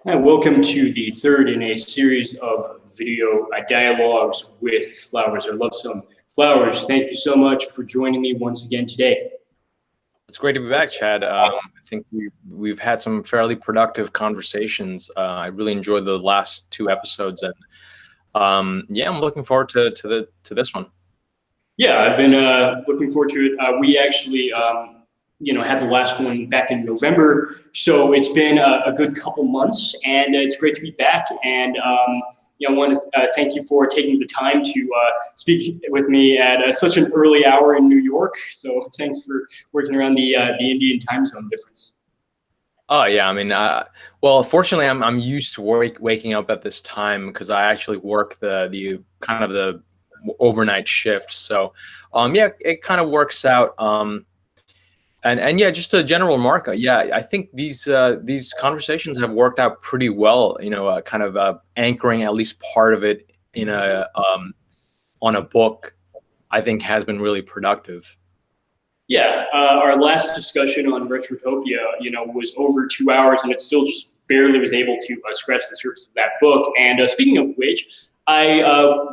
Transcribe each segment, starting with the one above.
Hi, welcome to the third in a series of video dialogues with flowers. I love some flowers. Thank you so much for joining me once again today. It's great to be back, Chad. I think we've had some fairly productive conversations. I really enjoyed the last two episodes, and yeah, I'm looking forward to this one. Yeah, I've been looking forward to it. We actually, had the last one back in November, so it's been a good couple months, and it's great to be back. And I want to thank you for taking the time to speak with me at such an early hour in New York. So thanks for working around the Indian time zone difference. Oh yeah, I mean, well, fortunately, I'm used to waking up at this time because I actually work the kind of the overnight shift. So, yeah, it kind of works out. And yeah, just a general remark. Yeah, I think these conversations have worked out pretty well. Kind of anchoring at least part of it in on a book, I think has been really productive. Yeah, our last discussion on Retrotopia, was over 2 hours, and it still just barely was able to scratch the surface of that book. And speaking of which, I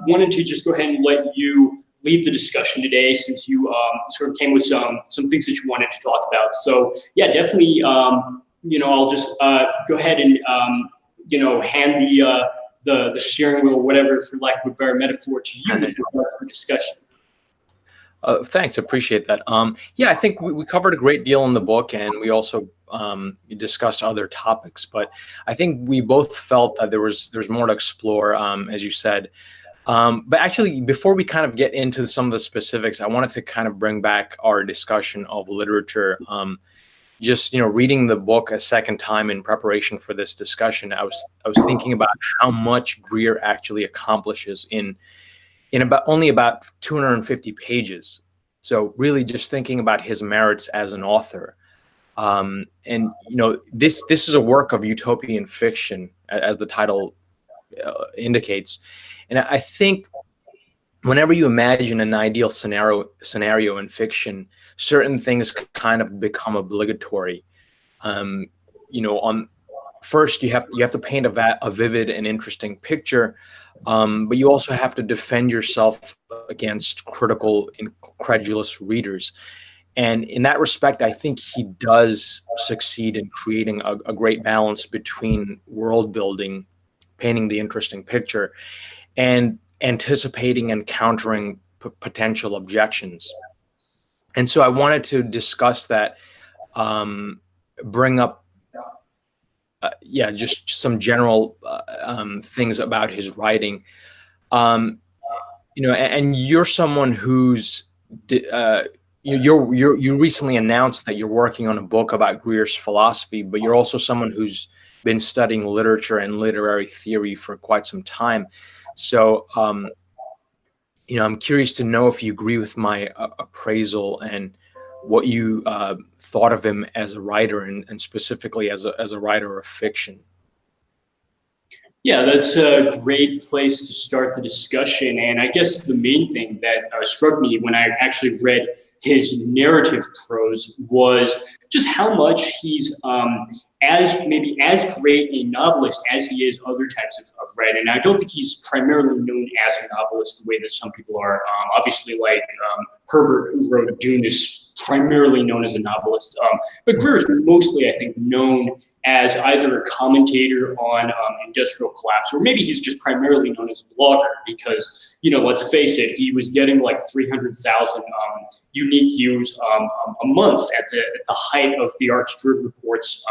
wanted to just go ahead and let you lead the discussion today, since you sort of came with some things that you wanted to talk about. So yeah, definitely, I'll just go ahead and hand the steering wheel, whatever, for lack of a better metaphor, to you for discussion. Thanks, appreciate that. Yeah, I think we covered a great deal in the book, and we also discussed other topics. But I think we both felt that there's more to explore, as you said. But actually, before we kind of get into some of the specifics, I wanted to kind of bring back our discussion of literature. Just reading the book a second time in preparation for this discussion, I was thinking about how much Greer actually accomplishes in only about 250 pages. So really just thinking about his merits as an author. And this is a work of utopian fiction, as the title indicates. And I think whenever you imagine an ideal scenario in fiction, certain things kind of become obligatory. On first you have to paint a vivid and interesting picture. But you also have to defend yourself against critical, incredulous readers. And in that respect, I think he does succeed in creating a great balance between world building, painting the interesting picture, and anticipating and countering potential objections. And so I wanted to discuss that, bring up just some general things about his writing. And you're someone who's you recently announced that you're working on a book about Greer's philosophy, but you're also someone who's been studying literature and literary theory for quite some time. So I'm curious to know if you agree with my appraisal and what you thought of him as a writer, and specifically as a writer of fiction. Yeah, that's a great place to start the discussion. And I guess the main thing that struck me when I actually read his narrative prose was just how much he's as great a novelist as he is other types of writing. And I don't think he's primarily known as a novelist the way that some people are. Obviously, like Herbert, who wrote Dune, is primarily known as a novelist. But Greer is mostly, I think, known as either a commentator on industrial collapse, or maybe he's just primarily known as a blogger because, let's face it, he was getting like 300,000 unique views a month at the height of the Arch-Druid Report's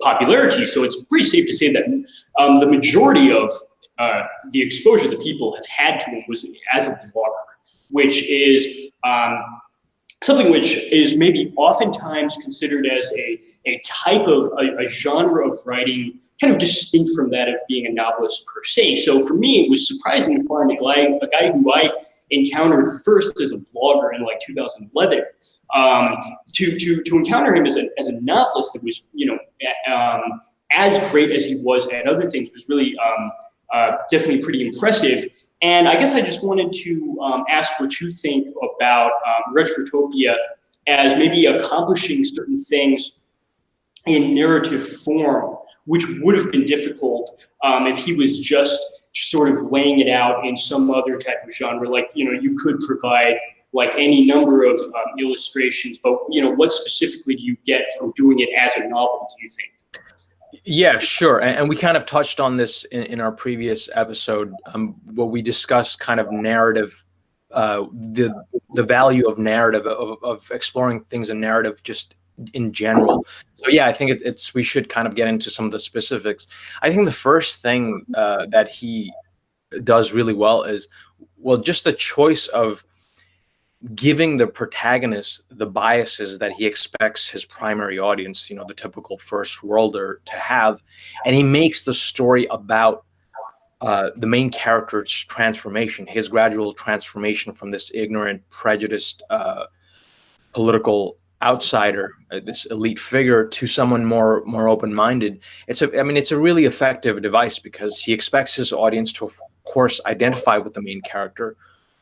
popularity. So it's pretty safe to say that the majority of the exposure that people have had to him was as a blogger, which is something which is maybe oftentimes considered as a type of a genre of writing kind of distinct from that of being a novelist per se. So for me, it was surprising to find a guy who I encountered first as a blogger in like 2011, to encounter him as a novelist that was, as great as he was at other things was really definitely pretty impressive. And I guess I just wanted to ask what you think about Retrotopia as maybe accomplishing certain things in narrative form which would have been difficult if he was just sort of laying it out in some other type of genre. Like, you could provide like any number of illustrations, but what specifically do you get from doing it as a novel, do you think? Yeah, sure. And we kind of touched on this in our previous episode, where we discussed kind of narrative, the value of narrative, of exploring things in narrative just in general. So yeah, I think we should kind of get into some of the specifics. I think the first thing that he does really well is, well, just the choice of giving the protagonist the biases that he expects his primary audience, the typical first worlder, to have. And he makes the story about the main character's transformation, his gradual transformation from this ignorant, prejudiced political outsider, this elite figure, to someone more open-minded. It's a really effective device, because he expects his audience to, of course, identify with the main character,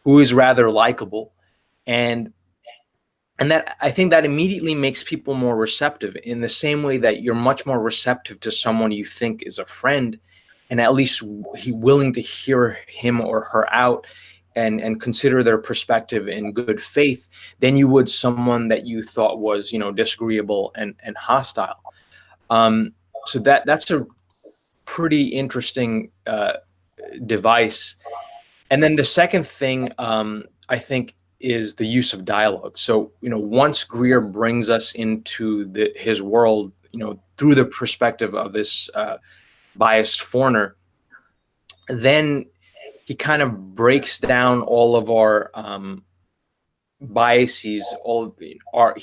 who is rather likable. And that, I think, that immediately makes people more receptive, in the same way that you're much more receptive to someone you think is a friend, and at least willing to hear him or her out and consider their perspective in good faith, than you would someone that you thought was, disagreeable and hostile. So that's a pretty interesting device. And then the second thing, I think, is the use of dialogue. So, once Greer brings us into his world, through the perspective of this biased foreigner, then he kind of breaks down all of our biases. He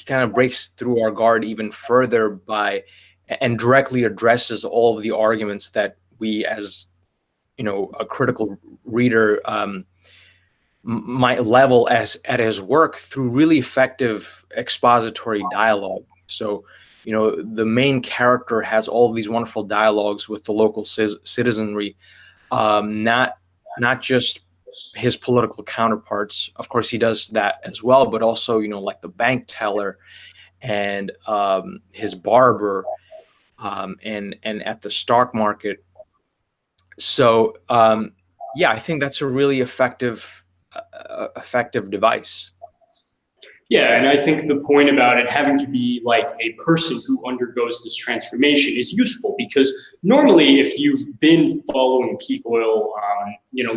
kind of breaks through our guard even further and directly addresses all of the arguments that we, as a critical reader, might level at his work, through really effective expository dialogue. So, the main character has all of these wonderful dialogues with the local citizenry, not just his political counterparts. Of course, he does that as well, but also, like the bank teller and his barber, and at the stock market. So, yeah, I think that's a really effective device. Yeah, and I think the point about it having to be like a person who undergoes this transformation is useful, because normally, if you've been following peak oil,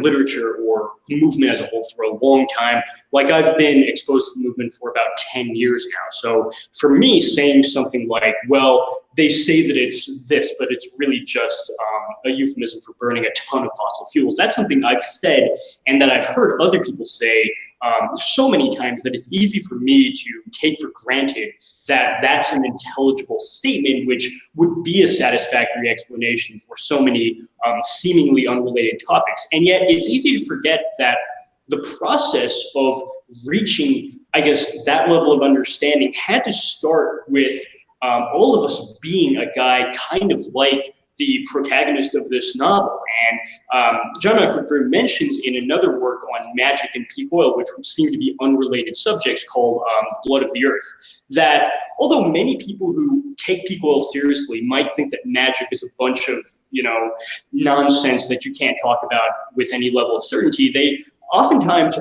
literature or the movement as a whole for a long time, like I've been exposed to the movement for about 10 years now. So for me, saying something like, well, they say that it's this, but it's really just a euphemism for burning a ton of fossil fuels, that's something I've said and that I've heard other people say so many times, that it's easy for me to take for granted that that's an intelligible statement, which would be a satisfactory explanation for so many seemingly unrelated topics. And yet it's easy to forget that the process of reaching, I guess, that level of understanding had to start with all of us being a guy kind of like the protagonist of this novel. And John Greer mentions in another work on magic and peak oil, which would seem to be unrelated subjects, called Blood of the Earth, that although many people who take peak oil seriously might think that magic is a bunch of, nonsense that you can't talk about with any level of certainty, they oftentimes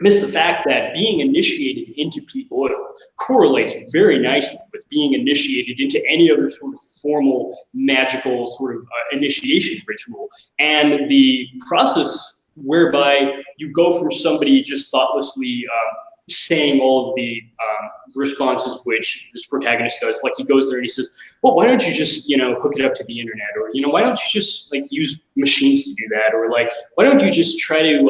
miss the fact that being initiated into peak oil correlates very nicely with being initiated into any other sort of formal magical sort of initiation ritual. And the process whereby you go from somebody just thoughtlessly saying all of the responses which this protagonist does, like he goes there and he says, well, why don't you just, hook it up to the internet? Or, why don't you just like use machines to do that? Or like, why don't you just try to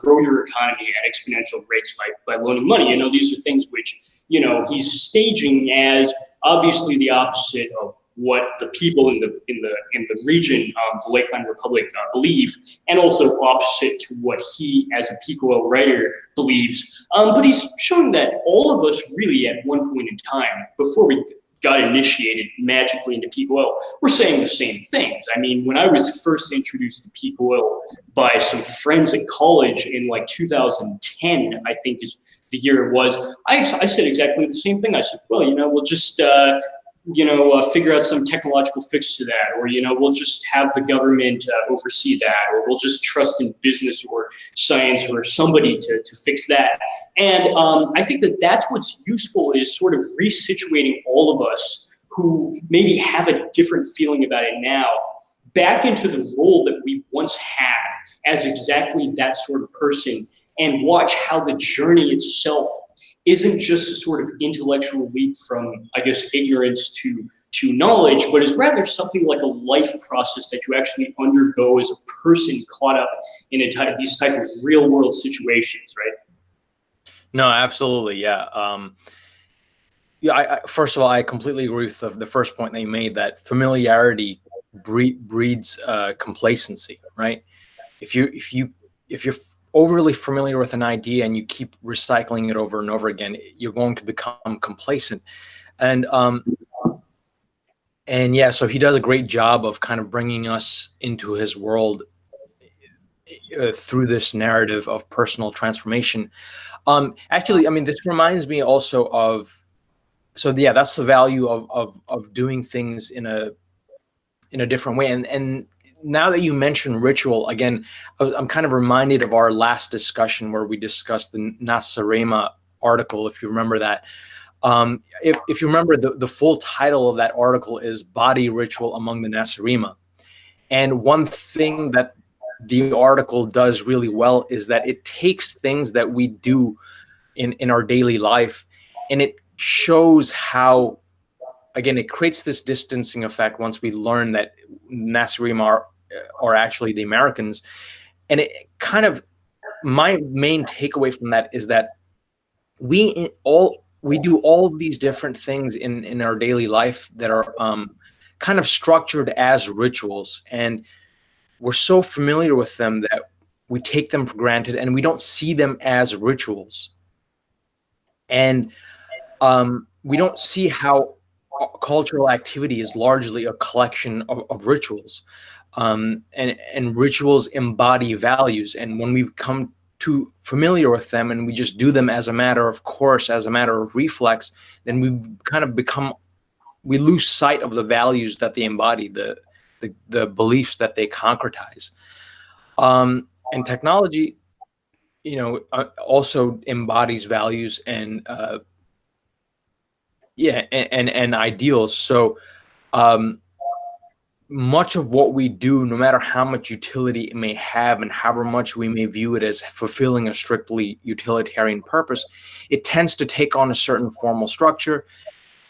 grow your economy at exponential rates by loaning money? These are things which, he's staging as obviously the opposite of what the people in the region of the Lakeland Republic believe, and also opposite to what he, as a peak oil writer, believes. But he's showing that all of us really, at one point in time, before we got initiated magically into peak oil, we're saying the same things. I mean, when I was first introduced to peak oil by some friends at college in like 2010, I think is the year it was, I said exactly the same thing. I said, well, we'll just figure out some technological fix to that, or, we'll just have the government oversee that, or we'll just trust in business or science or somebody to fix that. And I think that that's what's useful, is sort of resituating all of us who maybe have a different feeling about it now back into the role that we once had as exactly that sort of person, and watch how the journey itself isn't just a sort of intellectual leap from, I guess, ignorance to knowledge, but is rather something like a life process that you actually undergo as a person caught up in these type of real world situations, right? No, absolutely, yeah. Yeah, first of all, I completely agree with the first point that you made, that familiarity breeds complacency, right? If you're overly familiar with an idea and you keep recycling it over and over again, you're going to become complacent. And yeah, so he does a great job of kind of bringing us into his world through this narrative of personal transformation. Actually, I mean, this reminds me also of, so yeah, that's the value of doing things in a different way. And now that you mention ritual, again, I'm kind of reminded of our last discussion where we discussed the Nasarema article, if you remember that. If you remember, the full title of that article is Body Ritual Among the Nasarema. And one thing that the article does really well is that it takes things that we do in our daily life, and it shows how, again, it creates this distancing effect once we learn that Nasarema are actually the Americans. And it kind of, my main takeaway from that is that we do all these different things in our daily life that are kind of structured as rituals, and we're so familiar with them that we take them for granted and we don't see them as rituals. And we don't see how cultural activity is largely a collection of rituals, and rituals embody values. And when we become too familiar with them and we just do them as a matter of course, as a matter of reflex, then we kind of we lose sight of the values that they embody, the beliefs that they concretize. And technology, also embodies values and and ideals. So much of what we do, no matter how much utility it may have and however much we may view it as fulfilling a strictly utilitarian purpose, it tends to take on a certain formal structure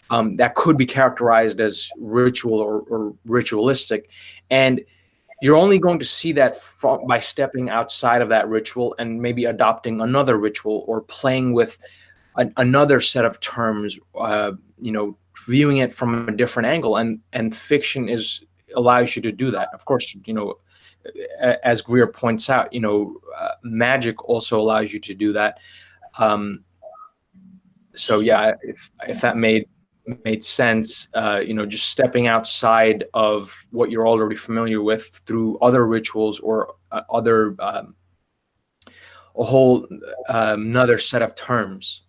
that could be characterized as ritual or ritualistic. And you're only going to see that by stepping outside of that ritual and maybe adopting another ritual or playing with another set of terms, viewing it from a different angle. And fiction allows you to do that. Of course, as Greer points out, magic also allows you to do that. So yeah, if that made sense, just stepping outside of what you're already familiar with through other rituals or other a whole another set of terms.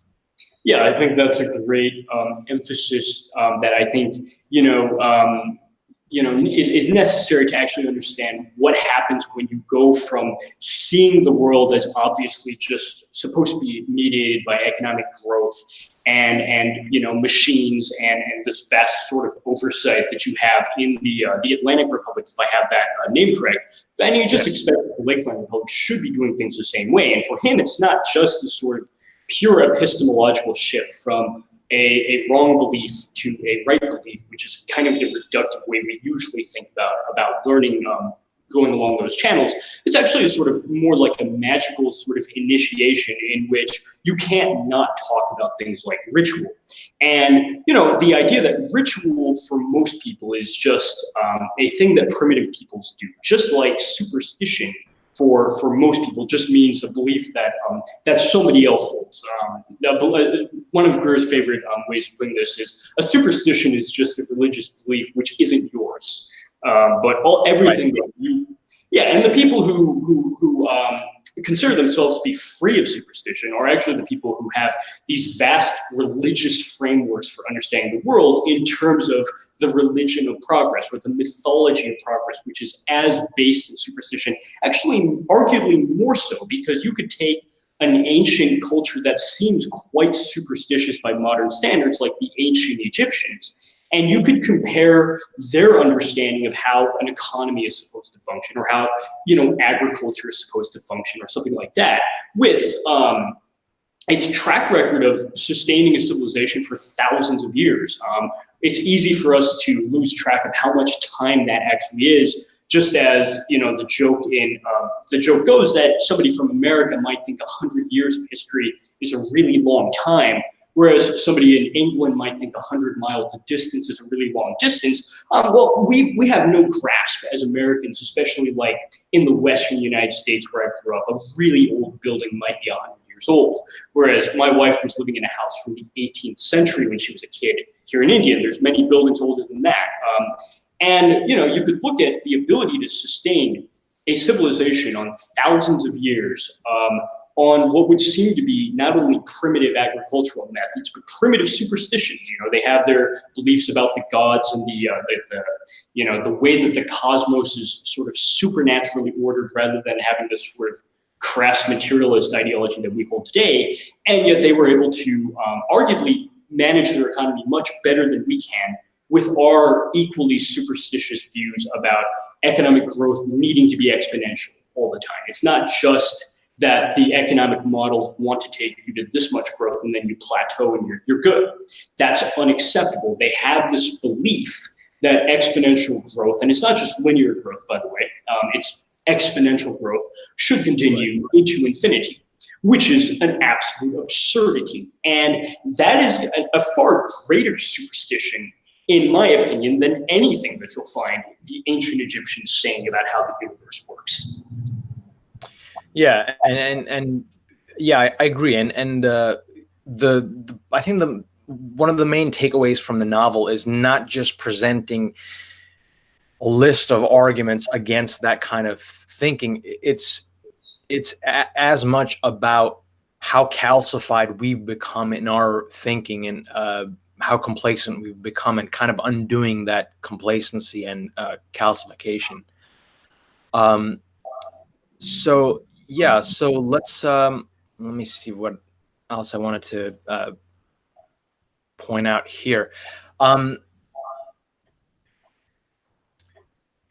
Yeah, I think that's a great emphasis that I think is necessary to actually understand what happens when you go from seeing the world as obviously just supposed to be mediated by economic growth and machines and this vast sort of oversight that you have in the Atlantic Republic, if I have that name correct. Then you just expect that the Lakeland Republic should be doing things the same way. And for him, it's not just the sort of pure epistemological shift from a wrong belief to a right belief, which is kind of the reductive way we usually think about learning going along those channels. It's actually a sort of more like a magical sort of initiation in which you can't not talk about things like ritual. And the idea that ritual for most people is just a thing that primitive peoples do, just like superstition for most people just means a belief that somebody else holds. One of Greer's favorite ways of putting this is a superstition is just a religious belief which isn't yours, but everything that you, and the people who consider themselves to be free of superstition are actually the people who have these vast religious frameworks for understanding the world in terms of the religion of progress or the mythology of progress, which is as based in superstition, actually arguably more so, because you could take an ancient culture that seems quite superstitious by modern standards, like the ancient Egyptians, and you could compare their understanding of how an economy is supposed to function, or how, you know, agriculture is supposed to function, or something like that, with its track record of sustaining a civilization for thousands of years. It's easy for us to lose track of how much time that actually is. Just as, you know, the joke goes that somebody from America might think 100 years of history is a really long time, whereas somebody in England might think 100 miles of distance is a really long distance. Well, we have no grasp as Americans, especially like in the Western United States where I grew up. A really old building might be 100 years old, whereas my wife was living in a house from the 18th century when she was a kid here in India. There's many buildings older than that. And, you know, you could look at the ability to sustain a civilization on thousands of years, on what would seem to be not only primitive agricultural methods, but primitive superstitions. You know, they have their beliefs about the gods and the way that the cosmos is sort of supernaturally ordered, rather than having this sort of crass materialist ideology that we hold today. And yet they were able to arguably manage their economy much better than we can, with our equally superstitious views about economic growth needing to be exponential all the time. It's not just that the economic models want to take you to this much growth and then you plateau and you're good. That's unacceptable. They have this belief that exponential growth, and it's not just linear growth, by the way, it's exponential growth, should continue into infinity, which is an absolute absurdity. And that is a far greater superstition, in my opinion, than anything that you'll find the ancient Egyptians saying about how the universe works. Yeah, and yeah, I agree. And I think one of the main takeaways from the novel is not just presenting a list of arguments against that kind of thinking. It's as much about how calcified we've become in our thinking, and how complacent we've become, and kind of undoing that complacency and calcification. So yeah, so let's let me see what else I wanted to point out here.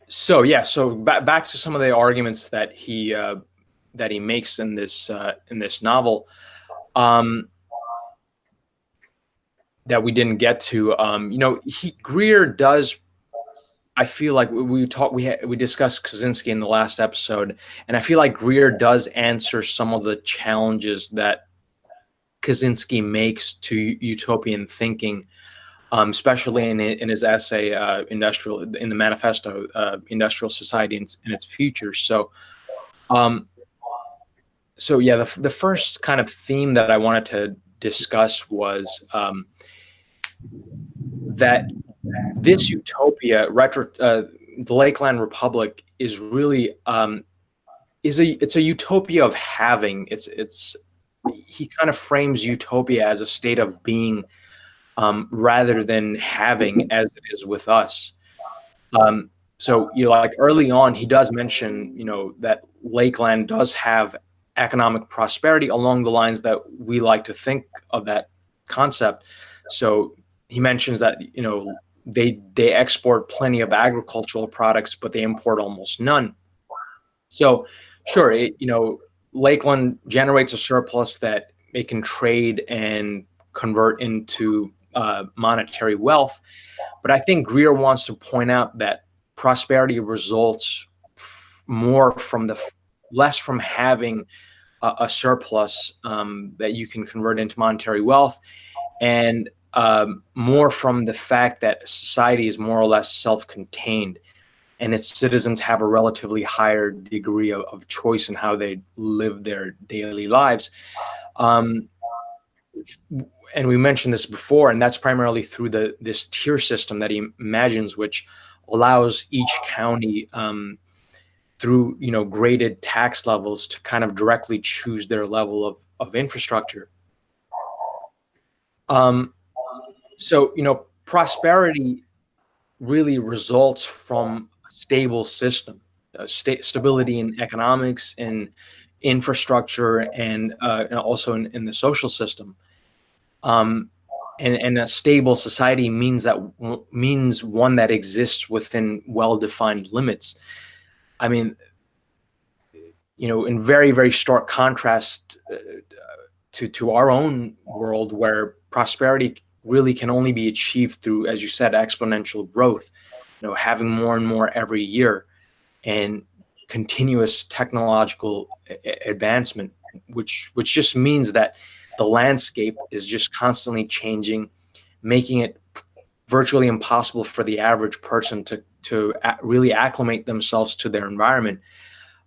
So yeah, so back to some of the arguments that he makes in this novel. That we didn't get to. You know, Greer does. I feel like we discussed Kaczynski in the last episode, and I feel like Greer does answer some of the challenges that Kaczynski makes to utopian thinking, especially in his essay in the manifesto, Industrial Society and its Future. So, yeah, the first kind of theme that I wanted to discuss was that this utopia, the Lakeland Republic, is really it's a utopia of having. He kind of frames utopia as a state of being, rather than having, as it is with us. So, you know, like early on, he does mention, you know, that Lakeland does have economic prosperity along the lines that we like to think of that concept. So he mentions that, you know, they export plenty of agricultural products, but they import almost none. So sure, you know, Lakeland generates a surplus that it can trade and convert into monetary wealth. But I think Greer wants to point out that prosperity results more from less from having a surplus that you can convert into monetary wealth, and more from the fact that society is more or less self-contained, and its citizens have a relatively higher degree of choice in how they live their daily lives. And we mentioned this before, and that's primarily through this tier system that he imagines, which allows each county through, graded tax levels to kind of directly choose their level of infrastructure. So, prosperity really results from a stable system, stability in economics and infrastructure, and also in the social system. And a stable society means one that exists within well-defined limits. I mean, in very, very stark contrast to our own world, where prosperity really can only be achieved through, as you said, exponential growth, having more and more every year, and continuous technological advancement, which just means that the landscape is just constantly changing, making it virtually impossible for the average person to really acclimate themselves to their environment.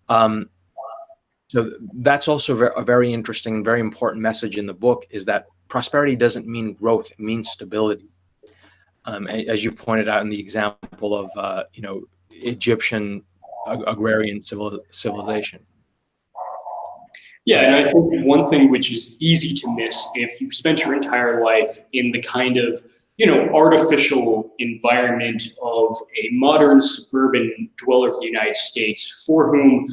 So that's also a very interesting, very important message in the book, is that prosperity doesn't mean growth; it means stability. As you pointed out in the example of Egyptian agrarian civilization. Yeah, and I think one thing which is easy to miss if you've spent your entire life in the kind of, artificial environment of a modern suburban dweller of the United States, for whom,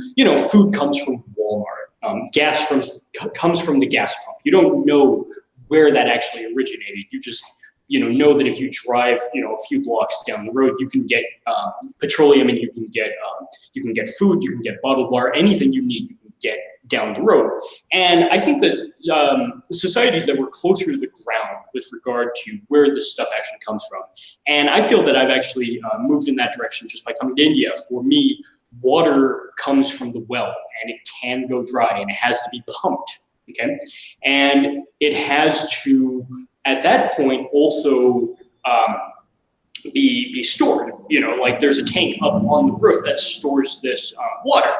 food comes from Walmart, gas comes from the gas pump. You don't know where that actually originated. You just, know that if you drive, a few blocks down the road, you can get petroleum, and you can get food, you can get bottled water, anything you need, you can get down the road. And I think that societies that were closer to the ground with regard to where this stuff actually comes from. And I feel that I've actually moved in that direction just by coming to India. For me, water comes from the well, and it can go dry, and it has to be pumped, okay? And it has to, at that point, also be stored. Like there's a tank up on the roof that stores this water,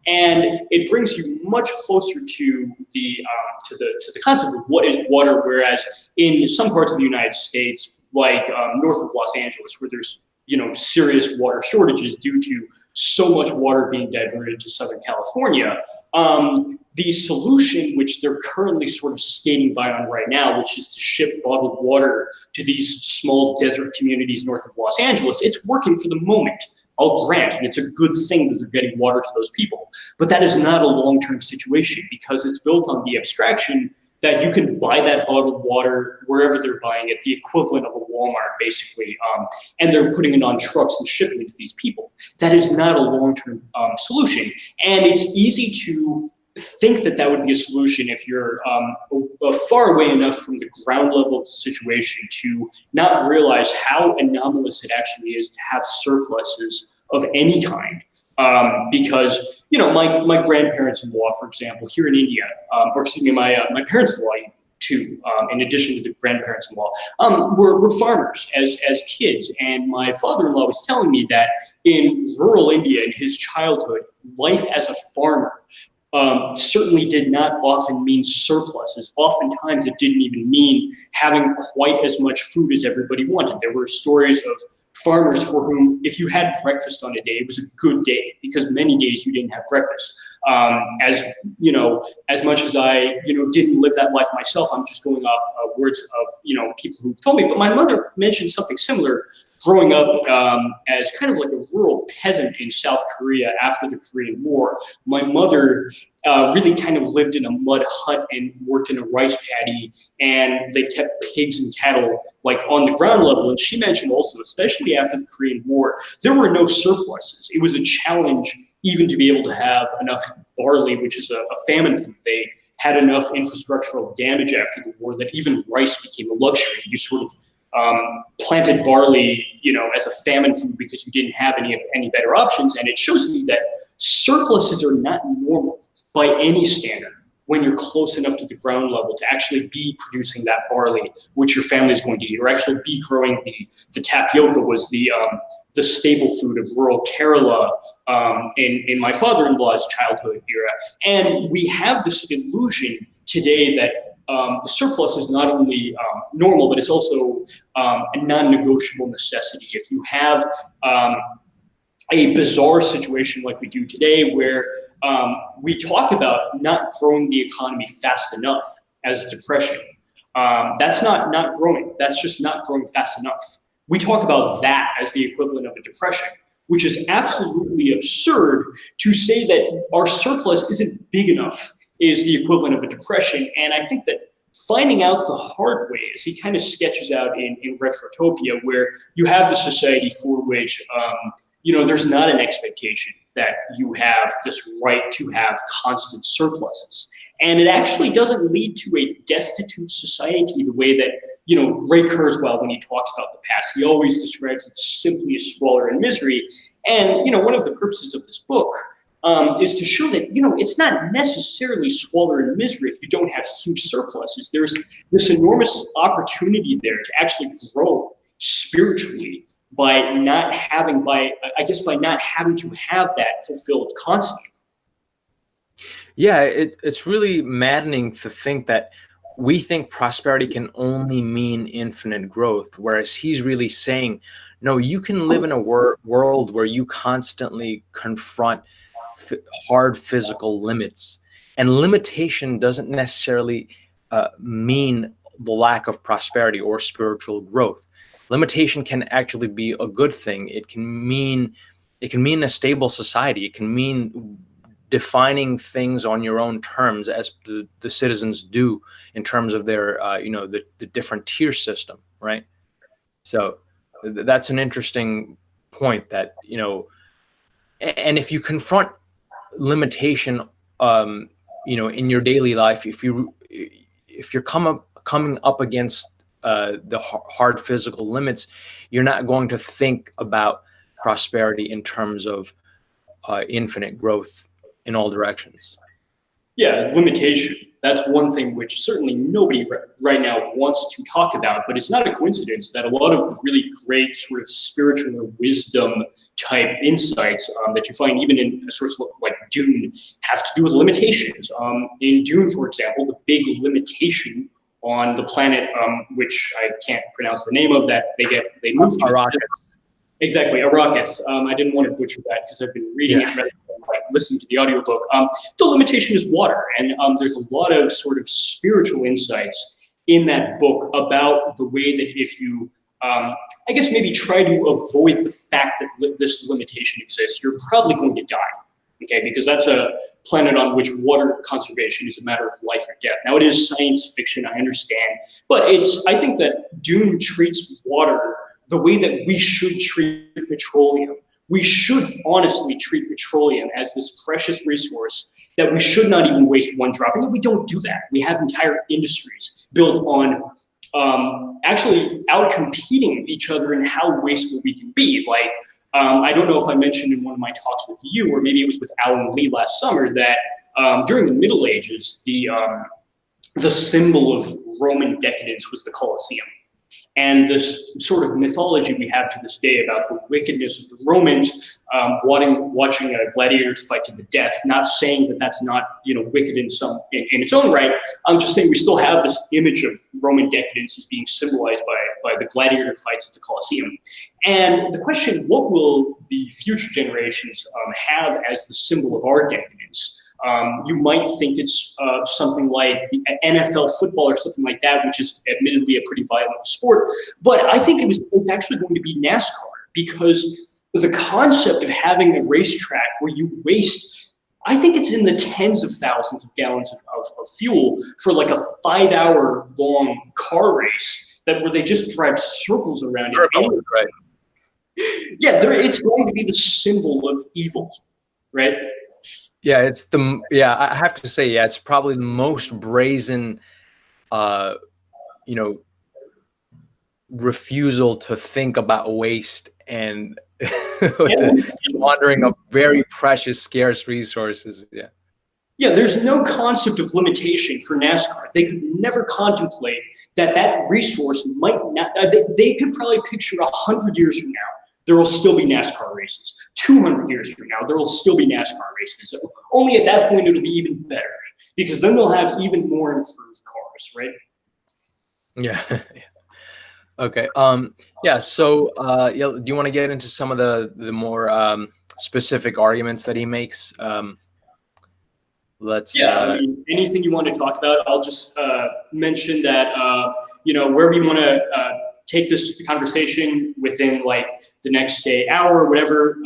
and it brings you much closer to the concept of what is water. Whereas in some parts of the United States, like north of Los Angeles, where there's serious water shortages due to so much water being diverted to Southern California. The solution, which they're currently sort of skating by on right now, which is to ship bottled water to these small desert communities north of Los Angeles, it's working for the moment. I'll grant, and it's a good thing that they're getting water to those people. But that is not a long-term situation, because it's built on the abstraction that you can buy that bottled water wherever they're buying it, the equivalent of a Walmart, basically, and they're putting it on trucks and shipping it to these people. That is not a long-term solution. And it's easy to think that that would be a solution if you're far away enough from the ground level of the situation to not realize how anomalous it actually is to have surpluses of any kind. Because, my grandparents-in-law, for example, here in India, or excuse me, my parents-in-law too, in addition to the grandparents-in-law, were farmers as kids. And my father-in-law was telling me that in rural India, in his childhood, life as a farmer certainly did not often mean surpluses. Oftentimes, it didn't even mean having quite as much food as everybody wanted. There were stories of farmers for whom, if you had breakfast on a day, it was a good day, because many days you didn't have breakfast. As much as I, didn't live that life myself, I'm just going off words of, people who've told me. But my mother mentioned something similar growing up as kind of like a rural peasant in South Korea after the Korean War. My mother really kind of lived in a mud hut and worked in a rice paddy, and they kept pigs and cattle like on the ground level. And she mentioned also, especially after the Korean War, there were no surpluses. It was a challenge even to be able to have enough barley, which is a famine food. They had enough infrastructural damage after the war that even rice became a luxury. You sort of planted barley, as a famine food because you didn't have any better options. And it shows me that surpluses are not normal by any standard when you're close enough to the ground level to actually be producing that barley, which your family is going to eat, or actually be growing the tapioca was the staple food of rural Kerala in my father-in-law's childhood era. And we have this illusion today that the surplus is not only normal, but it's also a non-negotiable necessity. If you have a bizarre situation like we do today, where we talk about not growing the economy fast enough as a depression. That's not growing. That's just not growing fast enough. We talk about that as the equivalent of a depression, which is absolutely absurd to say that our surplus isn't big enough is the equivalent of a depression. And I think that finding out the hard way, as he kind of sketches out in Retrotopia, where you have the society for which there's not an expectation that you have this right to have constant surpluses. And it actually doesn't lead to a destitute society the way that, Ray Kurzweil, when he talks about the past, he always describes it simply as squalor and misery. And, one of the purposes of this book is to show that, it's not necessarily squalor and misery if you don't have huge surpluses. There's this enormous opportunity there to actually grow spiritually by not having to have that fulfilled constantly. Yeah, it's really maddening to think that we think prosperity can only mean infinite growth, whereas he's really saying, no, you can live in a world where you constantly confront hard physical limits. And limitation doesn't necessarily mean the lack of prosperity or spiritual growth. Limitation can actually be a good thing. It can mean a stable society. It can mean defining things on your own terms, as the citizens do in terms of their the different tier system, right? So that's an interesting point that, and if you confront limitation in your daily life, if you're coming up against the hard physical limits, you're not going to think about prosperity in terms of infinite growth in all directions. Yeah, limitation. That's one thing which certainly nobody right now wants to talk about, but it's not a coincidence that a lot of the really great sort of spiritual or wisdom type insights that you find even in sorts of like Dune have to do with limitations. In Dune, for example, the big limitation on the planet, which I can't pronounce the name of, that they move to. Arrakis. Exactly, Arrakis. I didn't want to butcher that because I've been reading it rather than listening to the audiobook. The limitation is water, and there's a lot of sort of spiritual insights in that book about the way that if you, I guess maybe try to avoid the fact that this limitation exists, you're probably going to die, okay? Because that's a planet on which water conservation is a matter of life or death. Now, it is science fiction, I understand, but I think that Dune treats water the way that we should treat petroleum. We should honestly treat petroleum as this precious resource that we should not even waste one drop. And we don't do that. We have entire industries built on actually out-competing each other in how wasteful we can be. Like, I don't know if I mentioned in one of my talks with you, or maybe it was with Alan Lee last summer, that during the Middle Ages, the symbol of Roman decadence was the Colosseum. And this sort of mythology we have to this day about the wickedness of the Romans watching gladiators fight to the death, not saying that that's not wicked in its own right. I'm just saying we still have this image of Roman decadence as being symbolized by the gladiator fights at the Colosseum. And the question, what will the future generations have as the symbol of our decadence? You might think it's something like the NFL football or something like that, which is admittedly a pretty violent sport. But I think it's actually going to be NASCAR, because the concept of having a racetrack where you waste, I think it's in the tens of thousands of gallons of fuel for like a 5-hour long car race where they just drive circles around it. Right. Yeah, it's going to be the symbol of evil, right? Yeah, I have to say, it's probably the most brazen, refusal to think about waste and squandering of very precious, scarce resources. Yeah. Yeah, there's no concept of limitation for NASCAR. They could never contemplate that resource might not, they could probably picture 100 years from now, there will still be NASCAR races. 200 years from now, there will still be NASCAR races. Only at that point, it'll be even better, because then they'll have even more improved cars, right? Yeah. Okay. Yeah. So, yeah. Do you want to get into some of the more specific arguments that he makes? Let's. Yeah, I mean, anything you want to talk about, I'll just mention that, wherever you want to take this conversation within like the next, say, hour or whatever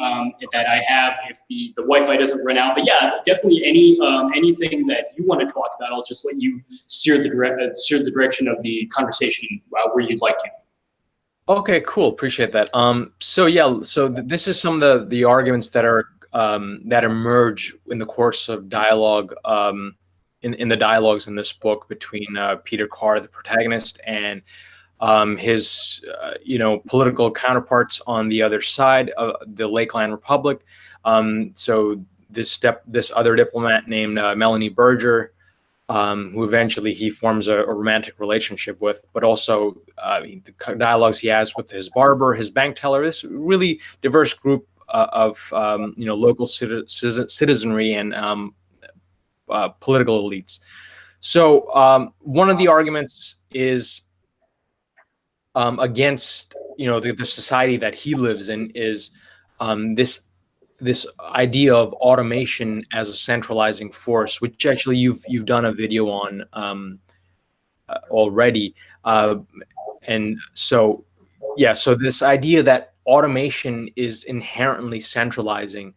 that I have, if the Wi-Fi doesn't run out. But yeah, definitely anything that you want to talk about, I'll just let you steer the direction of the conversation where you'd like to. Okay, cool. Appreciate that. So yeah, so this is some of the arguments that are that emerge in the course of dialogue, in the dialogues in this book between Peter Carr, the protagonist, and his political counterparts on the other side of the Lakeland Republic. So this other diplomat named Melanie Berger, who eventually he forms a romantic relationship with, but also the dialogues he has with his barber, his bank teller, this really diverse group of local citizenry and political elites. So one of the arguments is against the society that he lives in is this idea of automation as a centralizing force, which actually you've done a video on already, and so yeah, so this idea that automation is inherently centralizing.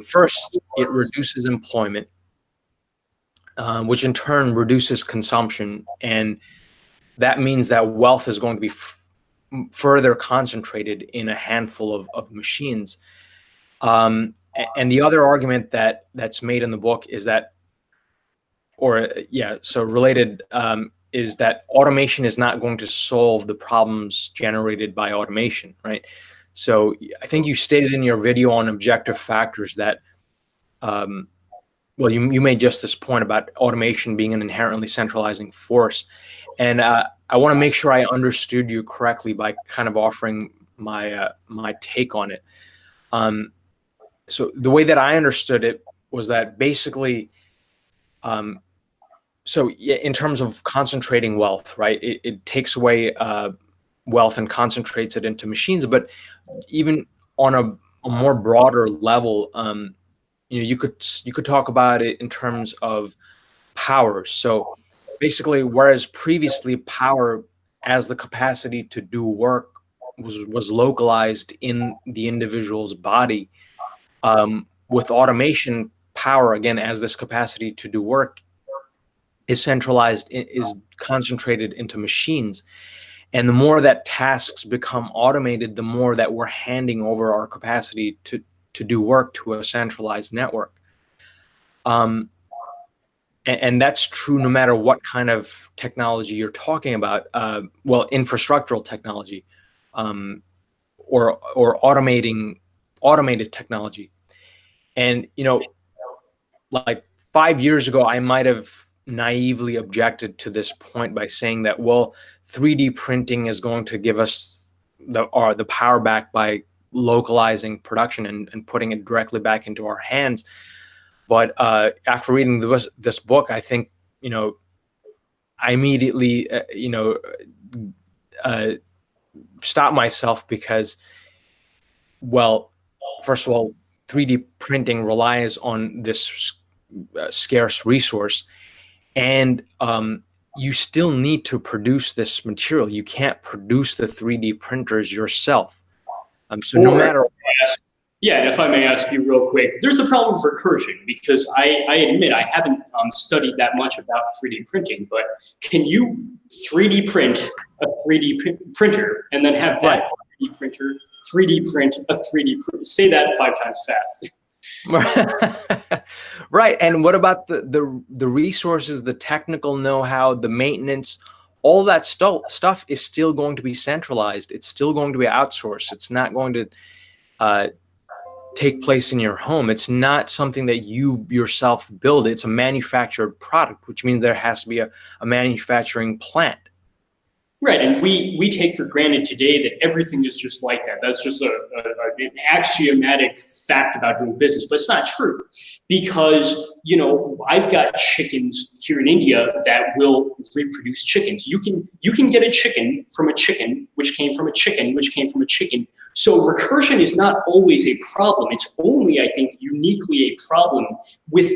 First, it reduces employment, which in turn reduces consumption, and that means that wealth is going to be further concentrated in a handful of machines. And the other argument that's made in the book is that, related, is that automation is not going to solve the problems generated by automation, right? So I think you stated in your video on objective factors that, you made just this point about automation being an inherently centralizing force. And I want to make sure I understood you correctly by kind of offering my take on it. So the way that I understood it was that basically, in terms of concentrating wealth, right? It takes away wealth and concentrates it into machines. But even on a more broader level, you could talk about it in terms of power. So basically, whereas previously power as the capacity to do work was localized in the individual's body, with automation, power, again, as this capacity to do work is centralized, is concentrated into machines. And the more that tasks become automated, the more that we're handing over our capacity to do work to a centralized network. And that's true no matter what kind of technology you're talking about. Infrastructural technology, or automated technology. And, like 5 years ago, I might have naively objected to this point by saying that, 3D printing is going to give us the power back by localizing production and putting it directly back into our hands. But after reading this book, I think, I immediately, stopped myself because, first of all, 3D printing relies on this scarce resource, and you still need to produce this material. You can't produce the 3D printers yourself. So no matter. Yeah, and if I may ask you real quick, there's a problem for recursion because I admit I haven't studied that much about 3D printing, but can you 3D print a 3D printer and then have that 3D printer 3D print a 3D printer? Say that 5 times fast. Right. And what about the resources, the technical know-how, the maintenance? All that stuff is still going to be centralized. It's still going to be outsourced. It's not going to take place in your home. It's not something that you yourself build. It's a manufactured product, which means there has to be a manufacturing plant. Right, and we take for granted today that everything is just like that. That's just an axiomatic fact about doing business, but it's not true, because I've got chickens here in India that will reproduce chickens. You can get a chicken from a chicken, which came from a chicken, which came from a chicken. So recursion is not always a problem. It's only, I think, uniquely a problem with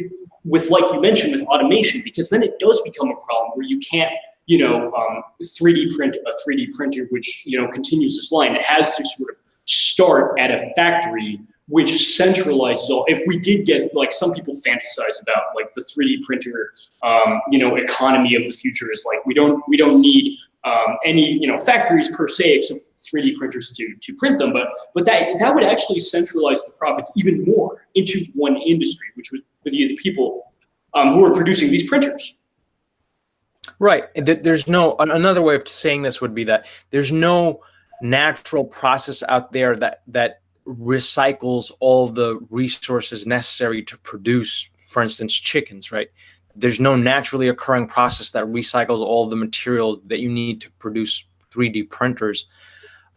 like you mentioned, with automation, because then it does become a problem where you can't 3D print a 3D printer, which, continues this line. It has to sort of start at a factory, which centralizes all. If we did get, like, some people fantasize about, like, the 3D printer, economy of the future is like, we don't need any, factories per se, except 3D printers to print them. But that would actually centralize the profits even more into one industry, which would be the people who are producing these printers. Right. There's no, another way of saying this would be that there's no natural process out there that recycles all the resources necessary to produce, for instance, chickens, right? There's no naturally occurring process that recycles all the materials that you need to produce 3D printers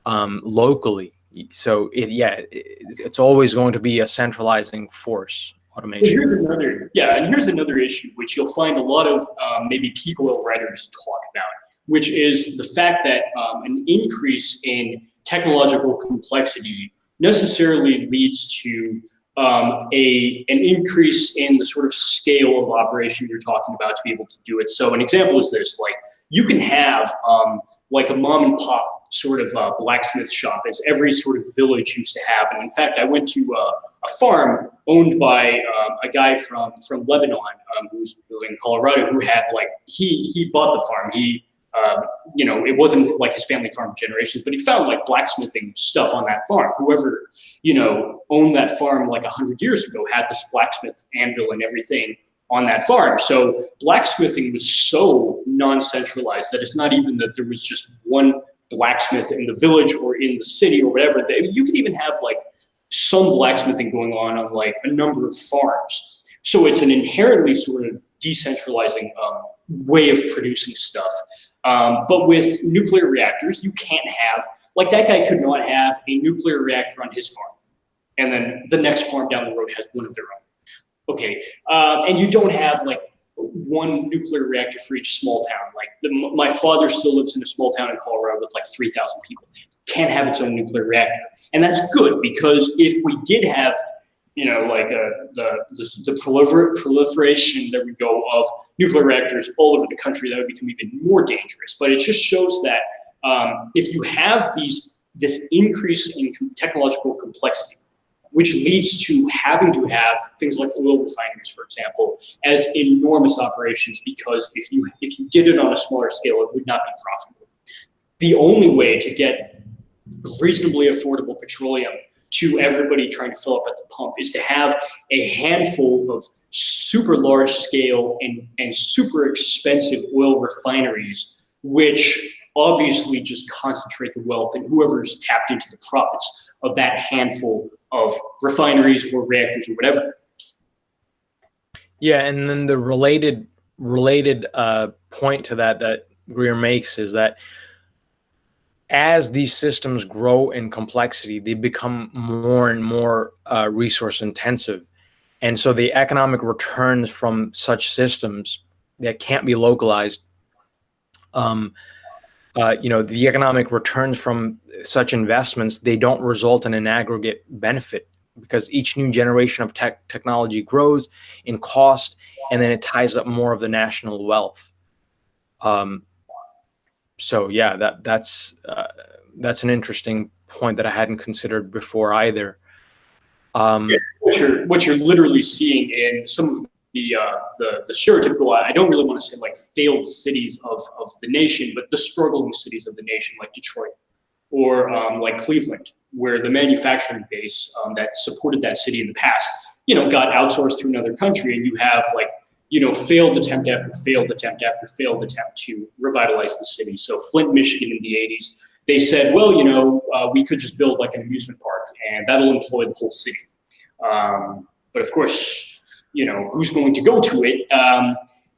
locally. So it's always going to be a centralizing force. Automation. Here's another issue, which you'll find a lot of maybe peak oil writers talk about, which is the fact that an increase in technological complexity necessarily leads to an increase in the sort of scale of operation you're talking about to be able to do it. So an example is this: like, you can have like a mom and pop sort of blacksmith shop, as every sort of village used to have. And in fact, I went to a farm owned by a guy from Lebanon, who's in Colorado, who had, like, he bought the farm. He it wasn't like his family farm for generations, but he found, like, blacksmithing stuff on that farm. Whoever owned that farm like 100 years ago had this blacksmith anvil and everything on that farm. So blacksmithing was so non-centralized that it's not even that there was just one blacksmith in the village or in the city or whatever. You could even have, like, some blacksmithing going on like a number of farms. So it's an inherently sort of decentralizing way of producing stuff. But with nuclear reactors, you can't have, like, that guy could not have a nuclear reactor on his farm, and then the next farm down the road has one of their own. Okay, and you don't have, like, one nuclear reactor for each small town. Like, my father still lives in a small town in Colorado with like 3,000 people. Can't have its own nuclear reactor, and that's good, because if we did have, like the proliferation, there we go, of nuclear reactors all over the country, that would become even more dangerous. But it just shows that if you have this increase in technological complexity, which leads to having to have things like oil refineries, for example, as enormous operations, because if you did it on a smaller scale, it would not be profitable. The only way to get reasonably affordable petroleum to everybody trying to fill up at the pump is to have a handful of super large scale and super expensive oil refineries, which obviously just concentrate the wealth, and whoever's tapped into the profits of that handful of refineries or reactors or whatever. Yeah, and then the related point to that Greer makes is that as these systems grow in complexity, they become more and more resource intensive. And so the economic returns from such systems that can't be localized, the economic returns from such investments, they don't result in an aggregate benefit, because each new generation of technology grows in cost, and then it ties up more of the national wealth. So yeah, that's an interesting point that I hadn't considered before either. What you're literally seeing in some of the stereotypical, I don't really want to say like failed cities of the nation, but the struggling cities of the nation, like Detroit or like Cleveland, where the manufacturing base that supported that city in the past, got outsourced to another country, and you have like, failed attempt after failed attempt after failed attempt to revitalize the city. So Flint, Michigan in the 80s, they said, well, we could just build like an amusement park and that'll employ the whole city. But of course, who's going to go to it?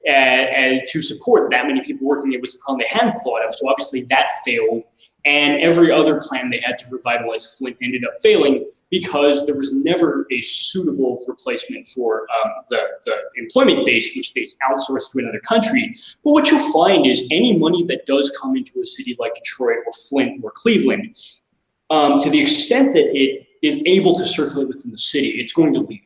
and to support that many people working. It was a plan they hadn't thought of, so obviously that failed. And every other plan they had to revitalize Flint ended up failing because there was never a suitable replacement for the employment base, which they outsourced to another country. But what you'll find is any money that does come into a city like Detroit or Flint or Cleveland, to the extent that it is able to circulate within the city, it's going to leave.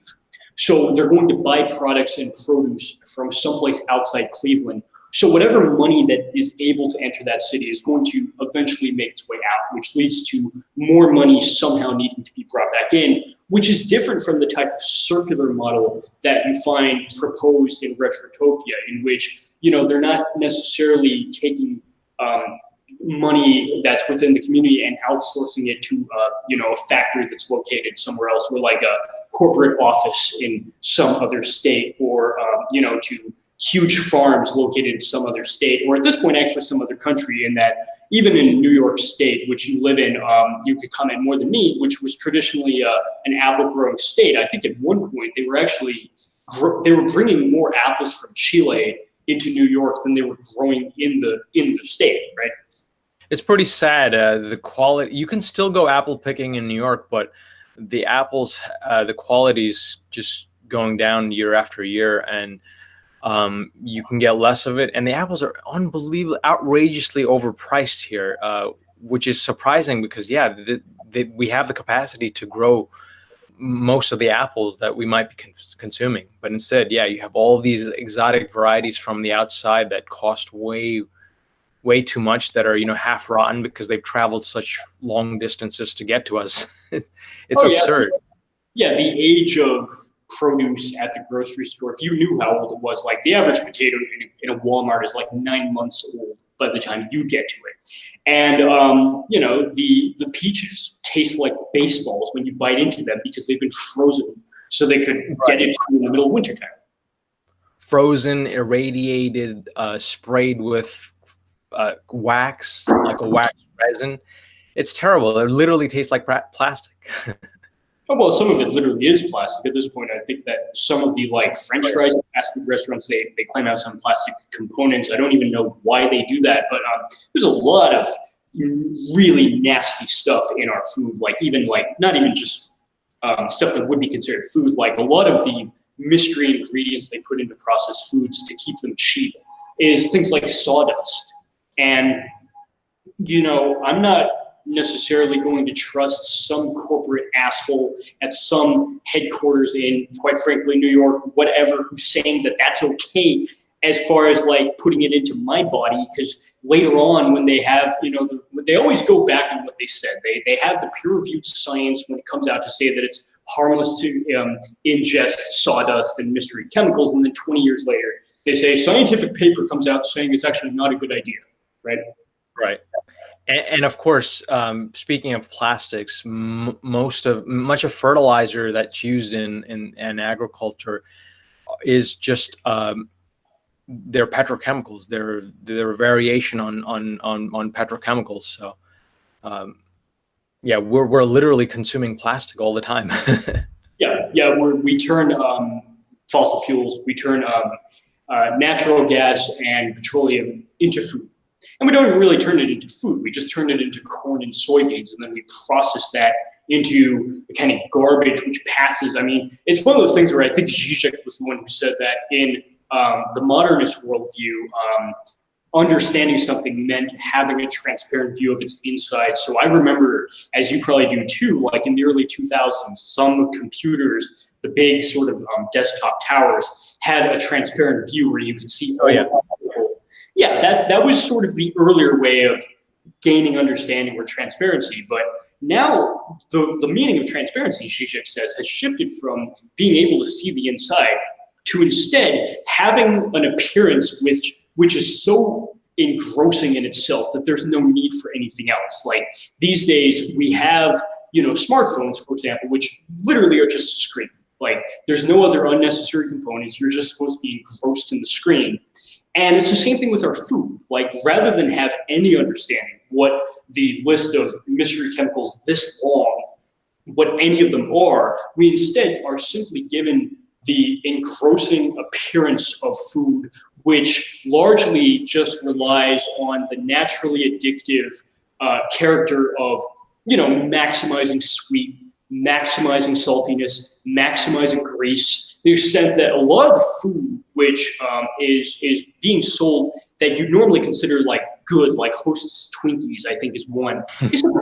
So they're going to buy products and produce from someplace outside Cleveland. So whatever money that is able to enter that city is going to eventually make its way out, which leads to more money somehow needing to be brought back in, which is different from the type of circular model that you find proposed in Retrotopia, in which, they're not necessarily taking money that's within the community and outsourcing it to, a factory that's located somewhere else, or like a corporate office in some other state, or, to huge farms located in some other state, or at this point, actually some other country, in that even in New York State, which you live in, you could comment more than me, which was traditionally an apple growing state. I think at one point they were bringing more apples from Chile into New York than they were growing in the state, right? It's pretty sad. The quality, you can still go apple picking in New York, but the apples, the quality's just going down year after year, and you can get less of it, and the apples are unbelievably, outrageously overpriced here, which is surprising because, we have the capacity to grow most of the apples that we might be consuming, but instead, you have all these exotic varieties from the outside that cost way too much, that are half rotten because they've traveled such long distances to get to us. It's absurd. Yeah, the age of produce at the grocery store, if you knew how old it was, like the average potato in a Walmart is like 9 months old by the time you get to it. And the peaches taste like baseballs when you bite into them because they've been frozen so they could get into in the middle of wintertime. Frozen, irradiated, sprayed with wax, like a wax resin. It's terrible. It literally tastes like plastic. Oh, well, some of it literally is plastic at this point. I think that some of the French fries at fast food restaurants, they claim out some plastic components. I don't even know why they do that, but there's a lot of really nasty stuff in our food. Not even just stuff that would be considered food. Like a lot of the mystery ingredients they put into processed foods to keep them cheap is things like sawdust. And I'm not necessarily going to trust some corporate asshole at some headquarters in, quite frankly, New York, whatever, who's saying that that's okay as far as putting it into my body, because later on when they have, they always go back on what they said. They have the peer-reviewed science when it comes out to say that it's harmless to ingest sawdust and mystery chemicals, and then 20 years later, they say a scientific paper comes out saying it's actually not a good idea, right? Right. And of course, speaking of plastics, much of fertilizer that's used in agriculture is just they're petrochemicals. They're a variation on petrochemicals. So we're literally consuming plastic all the time. We turn fossil fuels, we turn natural gas and petroleum into food. And we don't even really turn it into food. We just turn it into corn and soybeans, and then we process that into the kind of garbage which passes. I mean, it's one of those things where I think Zizek was the one who said that in the modernist worldview, understanding something meant having a transparent view of its inside. So I remember, as you probably do too, in the early 2000s, some computers, the big sort of desktop towers, had a transparent view where you could see. That was sort of the earlier way of gaining understanding or transparency. But now the meaning of transparency, Zizek says, has shifted from being able to see the inside to instead having an appearance which is so engrossing in itself that there's no need for anything else. These days we have, smartphones, for example, which literally are just a screen. There's no other unnecessary components. You're just supposed to be engrossed in the screen. And it's the same thing with our food. Rather than have any understanding what the list of mystery chemicals this long, what any of them are, we instead are simply given the engrossing appearance of food which largely just relies on the naturally addictive character of, maximizing sweet, maximizing saltiness, maximizing grease, the extent that a lot of the food which is being sold that you normally consider like good, like Hostess Twinkies, I think is one.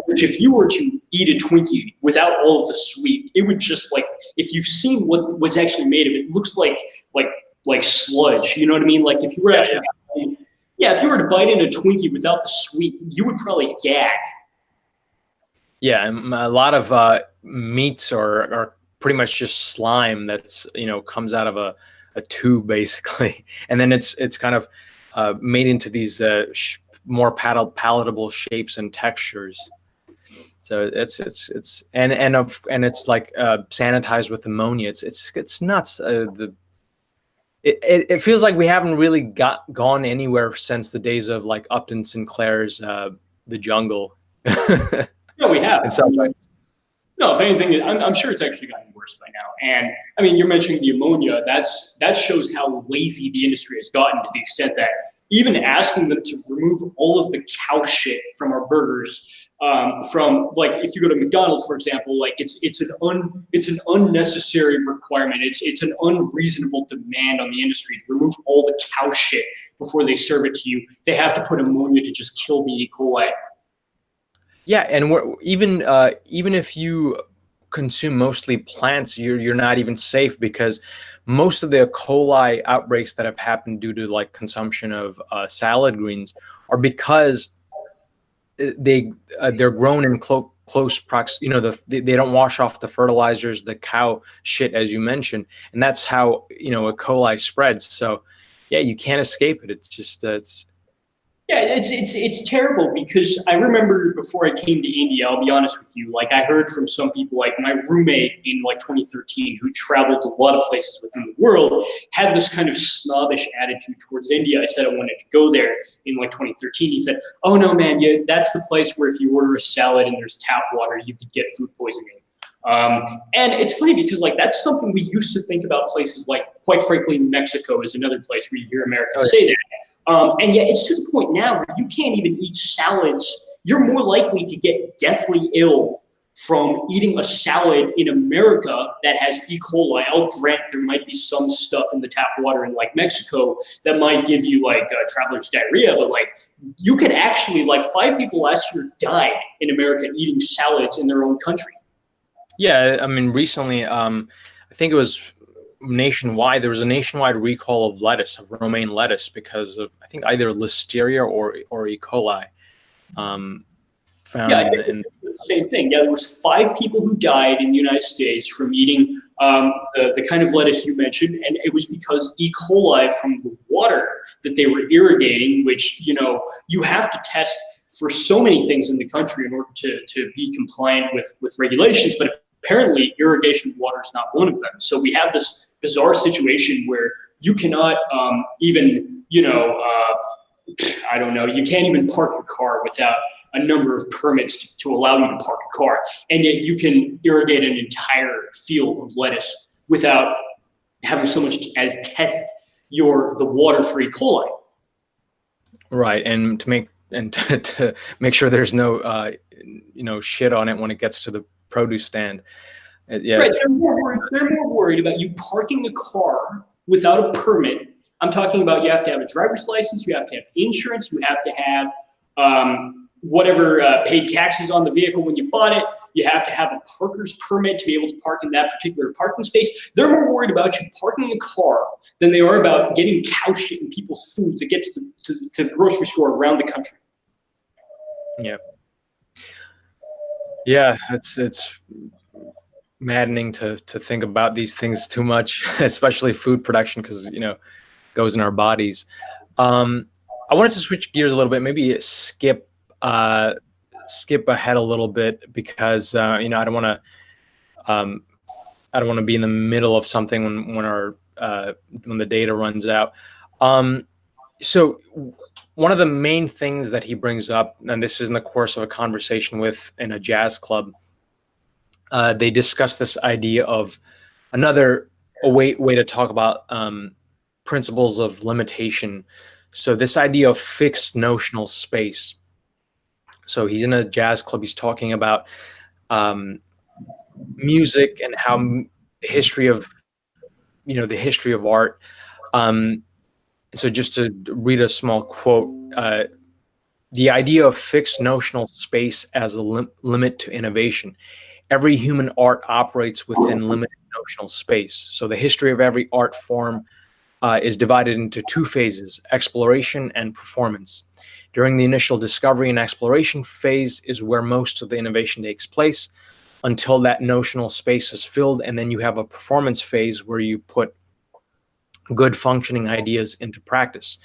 Which if you were to eat a Twinkie without all of the sweet, it would just like, if you've seen what's actually made of it, it looks like sludge. You know what I mean? Like if you were actually, if you were to bite in a Twinkie without the sweet, you would probably gag. Yeah, and a lot of meats are pretty much just slime that's comes out of a tube basically, and then it's kind of made into these more palatable shapes and textures. So it's like sanitized with ammonia. It's nuts. It feels like we haven't really gone anywhere since the days of like Upton Sinclair's The Jungle. No, we have. In some ways. No, if anything, I'm sure it's actually gotten worse by now. And I mean, you're mentioning the ammonia. That shows how lazy the industry has gotten, to the extent that even asking them to remove all of the cow shit from our burgers, from like if you go to McDonald's, for example, like it's an unnecessary requirement. It's an unreasonable demand on the industry to remove all the cow shit before they serve it to you. They have to put ammonia to just kill the E. coli. Yeah, and even if you consume mostly plants, you're not even safe, because most of the E. coli outbreaks that have happened due to like consumption of salad greens are because they're grown in close proximity. They don't wash off the fertilizers, the cow shit, as you mentioned, and that's how E. coli spreads. So yeah, you can't escape it. It's just Yeah, it's terrible, because I remember before I came to India, I'll be honest with you, like I heard from some people, like my roommate in like 2013, who traveled a lot of places within the world, had this kind of snobbish attitude towards India. I said I wanted to go there in like 2013. He said, "Oh no, man, that's the place where if you order a salad and there's tap water, you could get food poisoning." And it's funny, because like that's something we used to think about places like, quite frankly, Mexico is another place where you hear Americans say that. And yet it's to the point now where you can't even eat salads. You're more likely to get deathly ill from eating a salad in America that has E. coli. I'll grant there might be some stuff in the tap water in like Mexico that might give you like traveler's diarrhea, but like you could actually, like 5 people last year died in America eating salads in their own country. Yeah, I mean, recently, I think it was nationwide. There was a nationwide recall of lettuce, of romaine lettuce, because of, I think, either listeria or E. coli. Found in same thing. Yeah, there was 5 people who died in the United States from eating the kind of lettuce you mentioned, and it was because E. coli from the water that they were irrigating, which you have to test for so many things in the country in order to be compliant with regulations, but apparently irrigation water is not one of them. So we have this bizarre situation where you cannot even, I don't know, you can't even park your car without a number of permits to allow you to park a car. And yet you can irrigate an entire field of lettuce without having so much as test the water for E. coli. Right, and to make sure there's no shit on it when it gets to the produce stand. Yeah, right. They're more worried about you parking a car without a permit. I'm talking about you have to have a driver's license, you have to have insurance, you have to have whatever paid taxes on the vehicle when you bought it. You have to have a parker's permit to be able to park in that particular parking space. They're more worried about you parking a car than they are about getting cow shit in people's food to get to the grocery store around the country. Yeah. Yeah, it's maddening to think about these things too much, especially food production, because it goes in our bodies. I wanted to switch gears a little bit, maybe skip ahead a little bit, because I don't want to be in the middle of something when the data runs out. So one of the main things that he brings up, and this is in the course of a conversation in a jazz club, they discuss this idea of a way to talk about principles of limitation. So this idea of fixed notional space. So he's in a jazz club. He's talking about music and how the history of, the history of art. So just to read a small quote, the idea of fixed notional space as a limit to innovation. Every human art operates within limited notional space. So the history of every art form is divided into two phases, exploration and performance. During the initial discovery and exploration phase is where most of the innovation takes place until that notional space is filled, and then you have a performance phase where you put good functioning ideas into practice.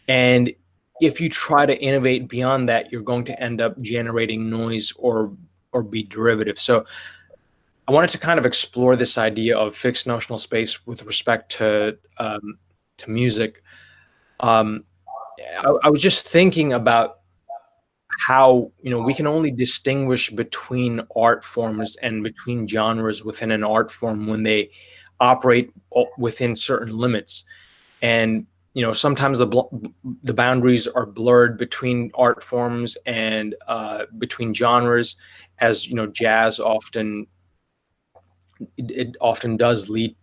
And if you try to innovate beyond that, you're going to end up generating noise or be derivative. So I wanted to kind of explore this idea of fixed notional space with respect to music. I was just thinking about how, we can only distinguish between art forms and between genres within an art form when they operate within certain limits. And, sometimes the boundaries are blurred between art forms and between genres, as, jazz often does lead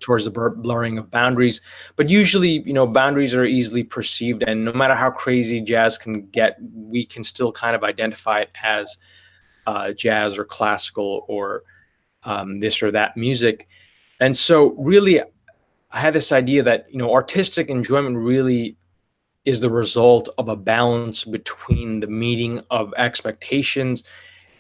towards the blurring of boundaries. But usually, boundaries are easily perceived, and no matter how crazy jazz can get, we can still kind of identify it as jazz or classical or this or that music. And so really, I had this idea that, artistic enjoyment really is the result of a balance between the meeting of expectations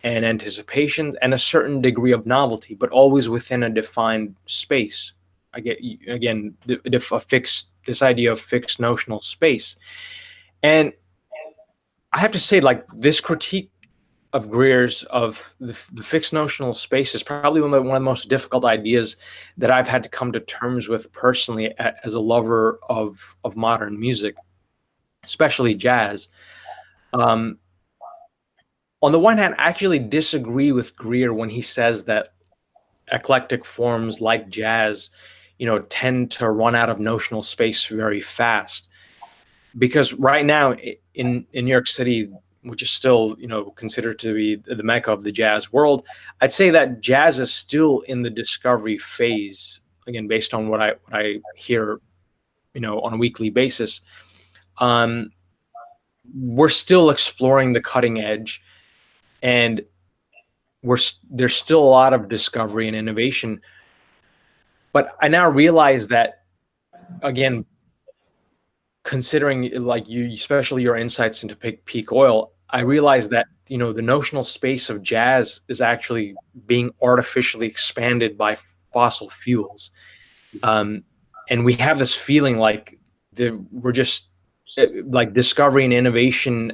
and anticipations and a certain degree of novelty, but always within a defined space. I get, again, this idea of fixed notional space. And I have to say, like, this critique of Greer's of the fixed notional space is probably one of the most difficult ideas that I've had to come to terms with personally as a lover of modern music, especially jazz. On the one hand, I actually disagree with Greer when he says that eclectic forms like jazz, tend to run out of notional space very fast. Because right now in New York City, which is still, considered to be the mecca of the jazz world, I'd say that jazz is still in the discovery phase. Again, based on what I hear, on a weekly basis, we're still exploring the cutting edge, and there's still a lot of discovery and innovation. But I now realize that, again, considering like especially your insights into peak oil, I realized that, the notional space of jazz is actually being artificially expanded by fossil fuels. And we have this feeling like we're just like discovery and innovation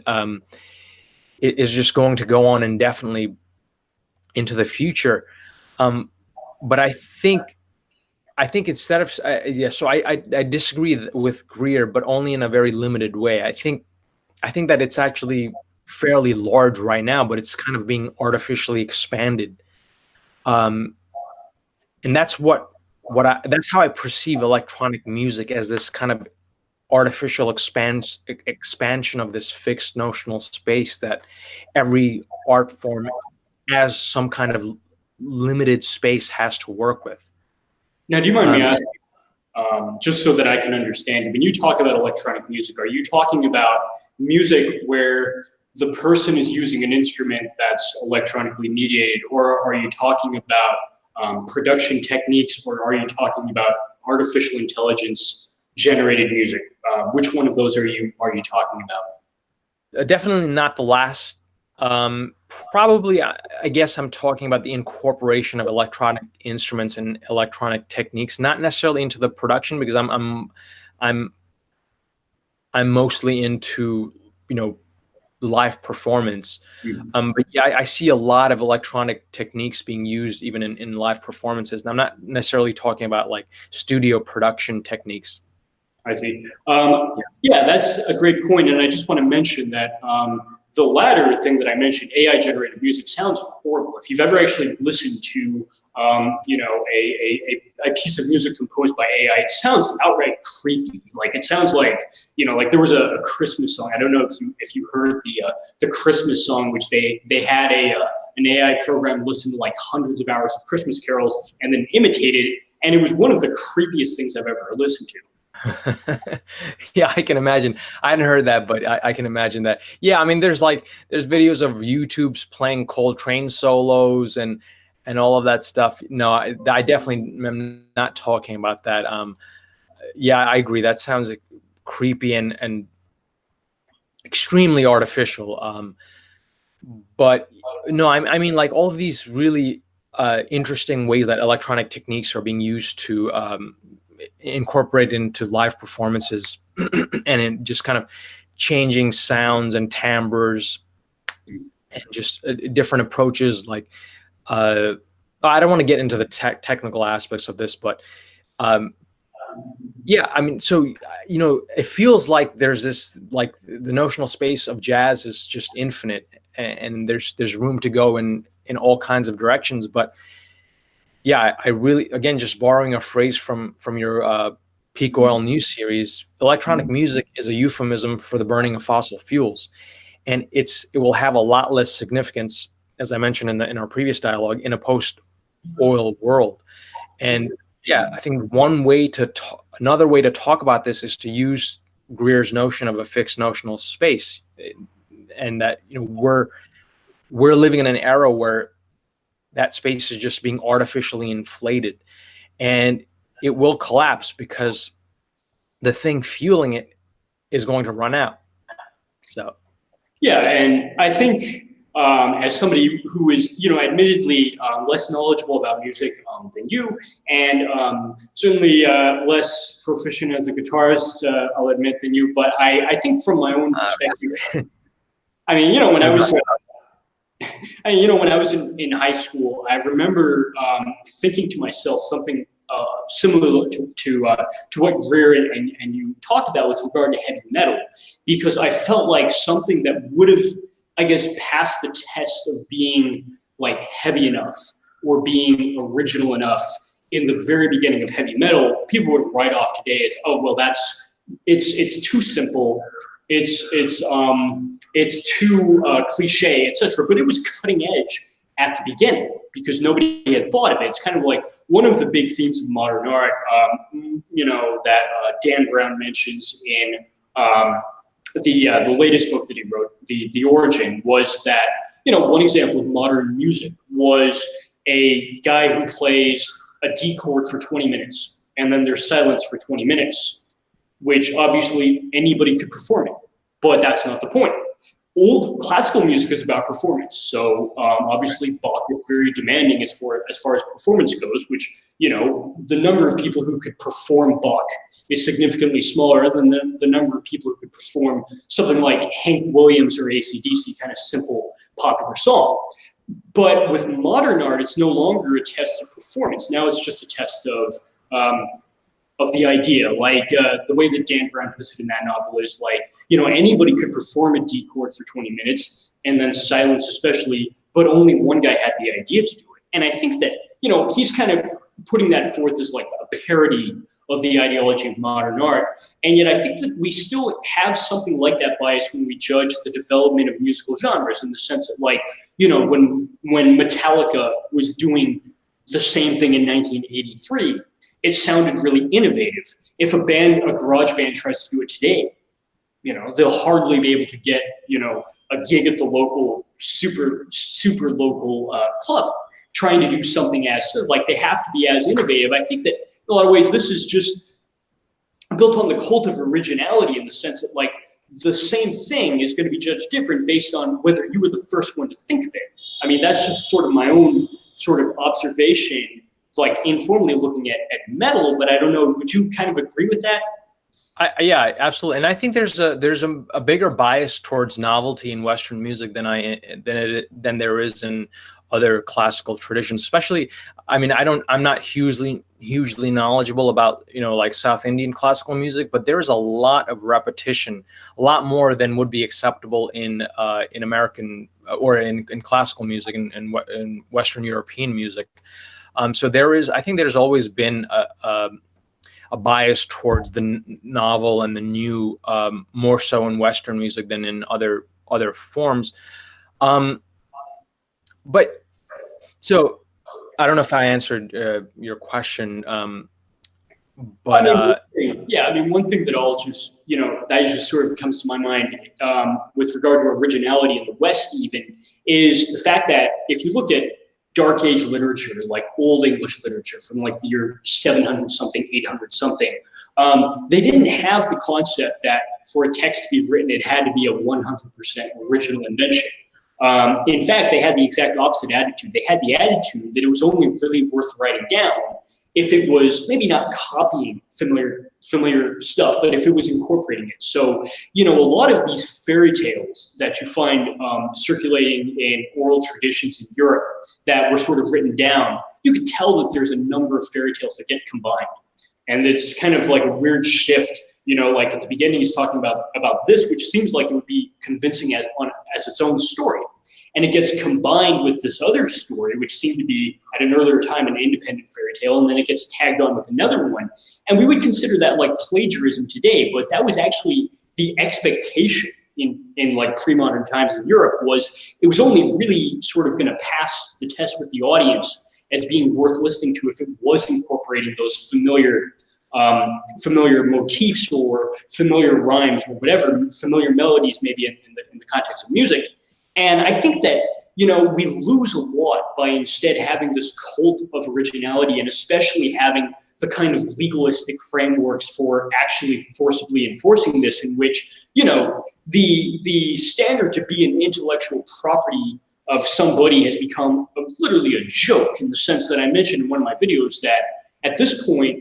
is just going to go on indefinitely into the future. But I think instead of, so I disagree with Greer, but only in a very limited way. I think that it's actually fairly large right now, but it's kind of being artificially expanded. And that's that's how I perceive electronic music, as this kind of artificial expansion of this fixed notional space that every art form as some kind of limited space has to work with. Now, do you mind me asking, just so that I can understand, when you talk about electronic music, are you talking about music where the person is using an instrument that's electronically mediated, or are you talking about production techniques, or are you talking about artificial intelligence generated music? Which one of those are you talking about? Definitely not the last. Probably, I guess I'm talking about the incorporation of electronic instruments and electronic techniques, not necessarily into the production, because I'm mostly into, live performance. But yeah, I see a lot of electronic techniques being used even in live performances. And I'm not necessarily talking about like studio production techniques. I see. Yeah, that's a great point. And I just want to mention that the latter thing that I mentioned, AI-generated music, sounds horrible. If you've ever actually listened to you know, a piece of music composed by AI, it sounds outright creepy. Like it sounds like, you know, like there was a Christmas song. I don't know if you heard the Christmas song, which they had an AI program listen to like hundreds of hours of Christmas carols and then imitated it, and it was one of the creepiest things I've ever listened to. Yeah, I can imagine. I hadn't heard that, but I can imagine that. Yeah, I mean, there's videos of YouTube's playing Coltrane solos and all of that stuff. No, I definitely am not talking about that. Yeah, I agree. That sounds like creepy and extremely artificial. But no, I mean, like all of these really interesting ways that electronic techniques are being used to incorporate into live performances and in just kind of changing sounds and timbres and just different approaches. Like I don't want to get into the technical aspects of this, but yeah, I mean, so, you know, it feels like there's this, like the notional space of jazz is just infinite, and there's room to go in all kinds of directions. But yeah, I really, again, just borrowing a phrase from your Peak Oil News series, electronic music is a euphemism for the burning of fossil fuels, and it will have a lot less significance, as I mentioned in our previous dialogue, in a post-oil world. And yeah, I think another way to talk about this is to use Greer's notion of a fixed notional space, and that, you know, we're living in an era where that space is just being artificially inflated, and it will collapse because the thing fueling it is going to run out. So yeah, and I think as somebody who is, you know, admittedly less knowledgeable about music than you, and certainly less proficient as a guitarist, I'll admit, than you, but I think from my own perspective, I mean, you know, when I was in high school, I remember thinking to myself something similar to what Greer and you talked about with regard to heavy metal, because I felt like something that would have, I guess, passed the test of being like heavy enough or being original enough in the very beginning of heavy metal, people would write off today as, oh, well, it's too simple. It's too cliche, etc. But it was cutting edge at the beginning because nobody had thought of it. It's kind of like one of the big themes of modern art, you know, that Dan Brown mentions in the latest book that he wrote, The Origin, was that, you know, one example of modern music was a guy who plays a D chord for 20 minutes and then there's silence for 20 minutes, which obviously anybody could perform it, but that's not the point. Old classical music is about performance, so obviously Bach is very demanding as far as performance goes, which, you know, the number of people who could perform Bach is significantly smaller than the number of people who could perform something like Hank Williams or AC/DC, kind of simple, popular song. But with modern art, it's no longer a test of performance. Now it's just a test of the idea. Like the way that Dan Brown puts it in that novel is like, you know, anybody could perform a D chord for 20 minutes and then silence especially, but only one guy had the idea to do it. And I think that, you know, he's kind of putting that forth as like a parody of the ideology of modern art. And yet I think that we still have something like that bias when we judge the development of musical genres, in the sense that, like, you know, when Metallica was doing the same thing in 1983, it sounded really innovative. If a garage band tries to do it today, you know, they'll hardly be able to get, you know, a gig at the local super local club trying to do something as, like, they have to be as innovative. I think that in a lot of ways this is just built on the cult of originality, in the sense that, like, the same thing is going to be judged different based on whether you were the first one to think of it. I mean, that's just sort of my own sort of observation, like informally looking at metal, but I don't know, would you kind of agree with that? Yeah, absolutely. And I think there's a bigger bias towards novelty in Western music than there is in other classical traditions. Especially, I mean, I'm not hugely knowledgeable about, you know, like South Indian classical music, but there is a lot of repetition, a lot more than would be acceptable in American or in classical music and in Western European music. So I think there's always been a bias towards the novel and the new, more so in Western music than in other forms. But so I don't know if I answered your question, but one thing that that just sort of comes to my mind with regard to originality in the West even is the fact that if you look at Dark Age literature, like Old English literature from like the year 700 something, 800 something, they didn't have the concept that for a text to be written, it had to be a 100% original invention. In fact, they had the exact opposite attitude. They had the attitude that it was only really worth writing down if it was maybe not copying familiar stuff, but if it was incorporating it. So, a lot of these fairy tales that you find circulating in oral traditions in Europe that were sort of written down, you could tell that there's a number of fairy tales that get combined. And it's kind of like a weird shift, like at the beginning he's talking about this, which seems like it would be convincing as its own story. And it gets combined with this other story, which seemed to be at an earlier time an independent fairy tale, and then it gets tagged on with another one. And we would consider that like plagiarism today, but that was actually the expectation in like pre-modern times in Europe. Was it was only really sort of going to pass the test with the audience as being worth listening to if it was incorporating those familiar motifs or familiar rhymes or whatever, familiar melodies maybe in the context of music. And I think that, we lose a lot by instead having this cult of originality, and especially having the kind of legalistic frameworks for actually forcibly enforcing this, in which, the standard to be an intellectual property of somebody has become literally a joke, in the sense that I mentioned in one of my videos that at this point,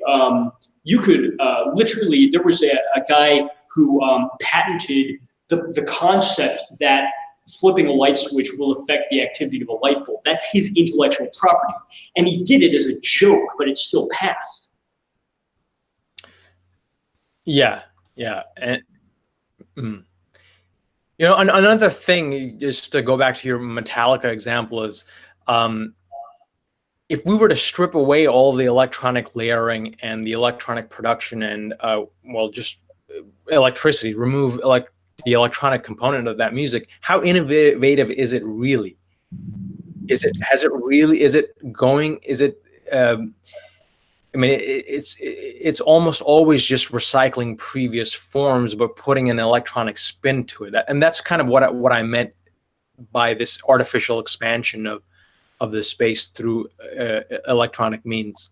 you could literally, there was a guy who patented the concept that flipping a light switch will affect the activity of a light bulb. That's his intellectual property. And he did it as a joke, but it still passed. Yeah. And, another thing, just to go back to your Metallica example, is if we were to strip away all the electronic layering and the electronic production and, just electricity, remove the electronic component of that music, how innovative is it really? It's almost always just recycling previous forms, but putting an electronic spin to it. And that's kind of what I meant by this artificial expansion of the space through electronic means.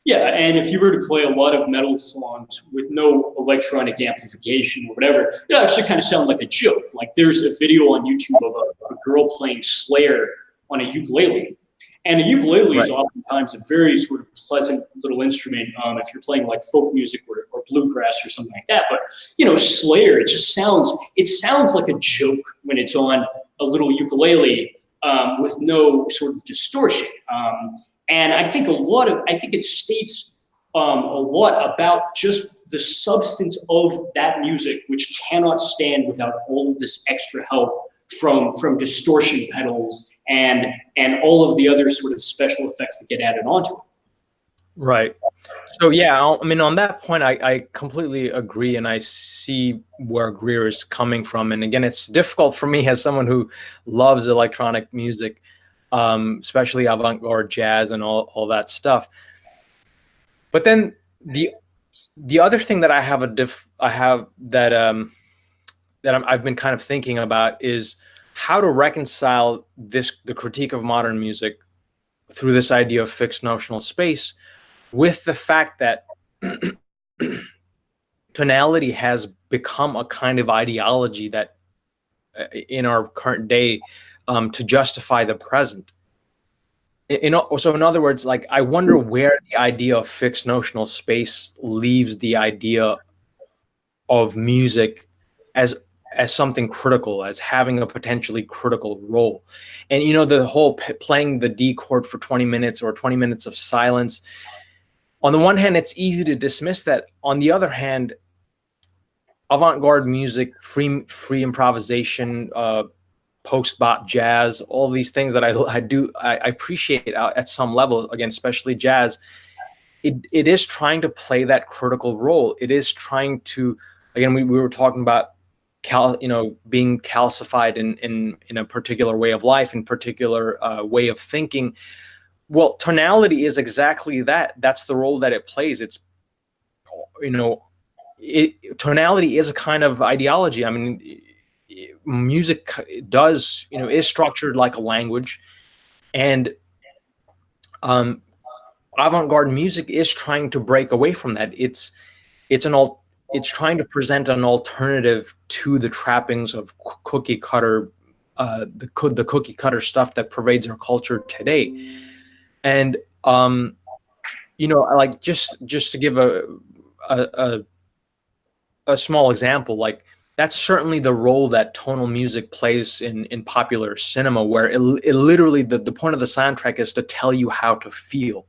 Yeah, and if you were to play a lot of metal songs with no electronic amplification or whatever, it actually kind of sound like a joke. Like there's a video on YouTube of a girl playing Slayer on a ukulele. And a ukulele is oftentimes a very sort of pleasant little instrument if you're playing like folk music or bluegrass or something like that. But, Slayer, it sounds like a joke when it's on a little ukulele with no sort of distortion. And I think it states a lot about just the substance of that music, which cannot stand without all of this extra help from distortion pedals and all of the other sort of special effects that get added onto it. Right. So yeah, on that point, I completely agree, and I see where Greer is coming from. And again, it's difficult for me as someone who loves electronic music, especially avant-garde jazz and all that stuff. But then the other thing that I've been kind of thinking about is how to reconcile the critique of modern music through this idea of fixed notional space with the fact that tonality has become a kind of ideology that in our current day to justify the present. So in other words, like, I wonder where the idea of fixed notional space leaves the idea of music as something critical, as having a potentially critical role. And the whole playing the D chord for 20 minutes or 20 minutes of silence, on the one hand, it's easy to dismiss that. On the other hand, avant-garde music, free improvisation, post-bop jazz, all these things that I appreciate at some level, again, especially jazz. It is trying to play that critical role. It is trying to, again, we were talking about being calcified in a particular way of life, in particular way of thinking. Well, tonality is exactly that. That's the role that it plays. It's, tonality is a kind of ideology. I mean, music is structured like a language, and avant-garde music is trying to break away from that. It's trying to present an alternative to the trappings of cookie cutter, the cookie cutter stuff that pervades our culture today. And like just to give a small example, like that's certainly the role that tonal music plays in popular cinema, where it literally, the point of the soundtrack is to tell you how to feel.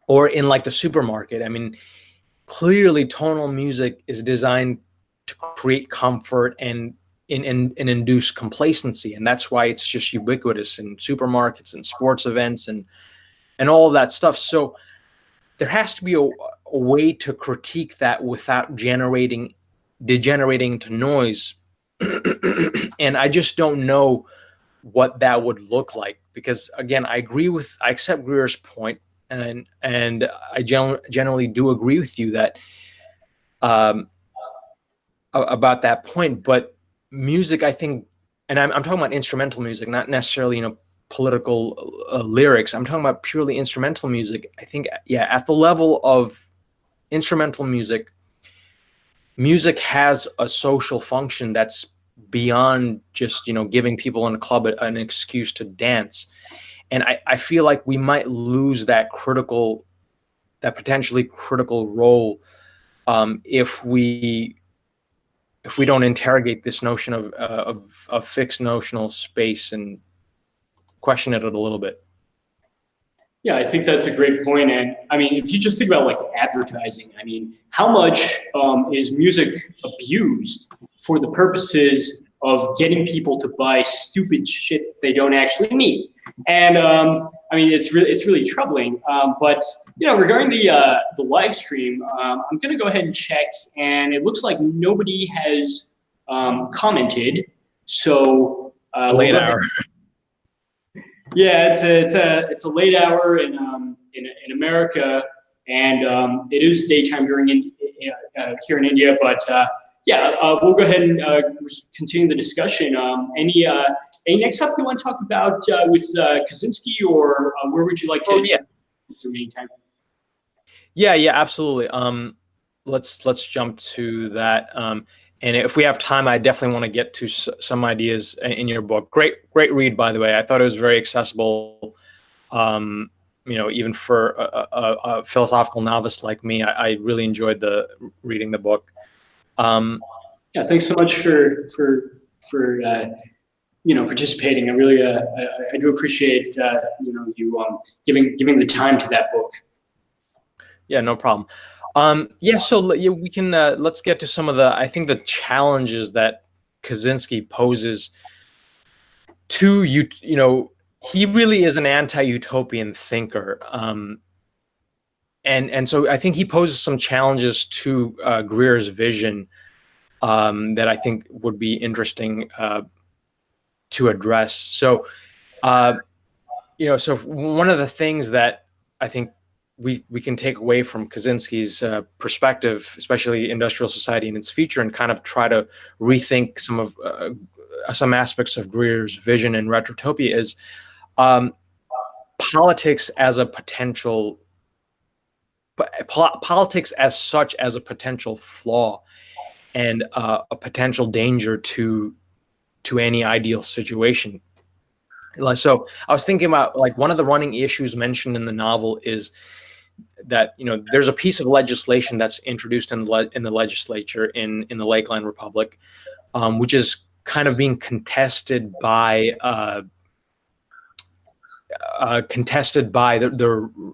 Or in like the supermarket, I mean, clearly tonal music is designed to create comfort and induce complacency, and that's why it's just ubiquitous in supermarkets and sports events and all of that stuff. So there has to be a way to critique that without degenerating into noise. And I just don't know what that would look like, because again, I accept Greer's point, and I generally do agree with you that about that point. But music, I think, and I'm talking about instrumental music, not necessarily political lyrics. I'm talking about purely instrumental music. I think, yeah, at the level of instrumental music has a social function that's beyond just giving people in a club an excuse to dance. And I feel like we might lose that potentially critical role if we don't interrogate this notion of fixed notional space and question it a little bit. Yeah, I think that's a great point. And I mean, if you just think about like advertising, I mean, how much is music abused for the purposes of getting people to buy stupid shit they don't actually need? And I mean, it's really troubling. But regarding the live stream, I'm gonna go ahead and check, and it looks like nobody has commented. So late hour. Yeah, it's a late hour in America, and it is daytime here in India. But we'll go ahead and continue the discussion. Any next topic you want to talk about with Kaczynski, or where would you like to? The remaining time. Yeah, absolutely. Let's jump to that. And if we have time, I definitely want to get to some ideas in your book. Great read, by the way. I thought it was very accessible. Even for a philosophical novice like me, I really enjoyed reading the book. Yeah, thanks so much for participating. I really I do appreciate you giving the time to that book. Yeah, no problem. So we can let's get to some of I think the challenges that Kaczynski poses to he really is an anti-utopian thinker, and so I think he poses some challenges to Greer's vision that I think would be interesting to address. So so one of the things that I think we can take away from Kaczynski's perspective, especially industrial society and its future, and kind of try to rethink some aspects of Greer's vision in Retrotopia, is politics as a potential, politics as such as a potential flaw and a potential danger to any ideal situation. So I was thinking about, like, one of the running issues mentioned in the novel is that there's a piece of legislation that's introduced in the legislature in the Lakeland Republic, which is kind of being contested by the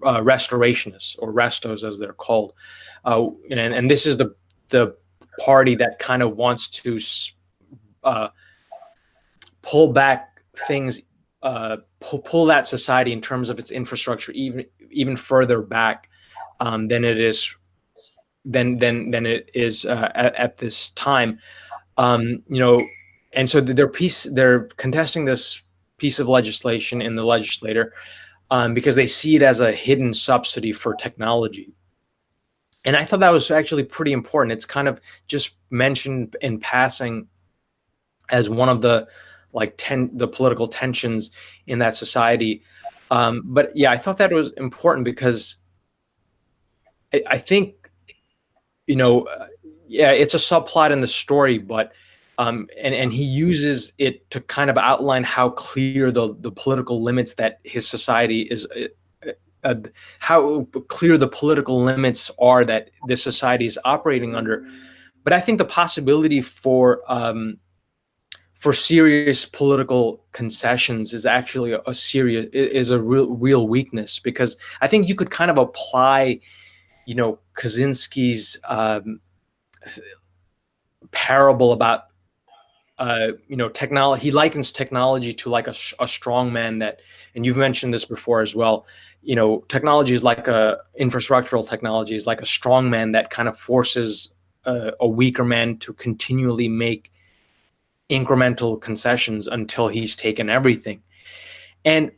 restorationists, or restos as they're called, and this is the party that kind of wants to pull back things, pull that society in terms of its infrastructure even further back than it is at this time. And so they're contesting this piece of legislation in the legislature because they see it as a hidden subsidy for technology. And I thought that was actually pretty important. It's kind of just mentioned in passing as one of the the political tensions in that society. But yeah, I thought that was important because I think, yeah, it's a subplot in the story, but and he uses it to kind of outline how clear the political limits that his society is, how clear the political limits are that this society is operating under. But I think the possibility for serious political concessions is actually a real weakness, because I think you could kind of apply, Kaczynski's parable about technology. He likens technology to like a strong man that, and you've mentioned this before as well, technology is like infrastructural technology is like a strong man that kind of forces a weaker man to continually make incremental concessions until he's taken everything. And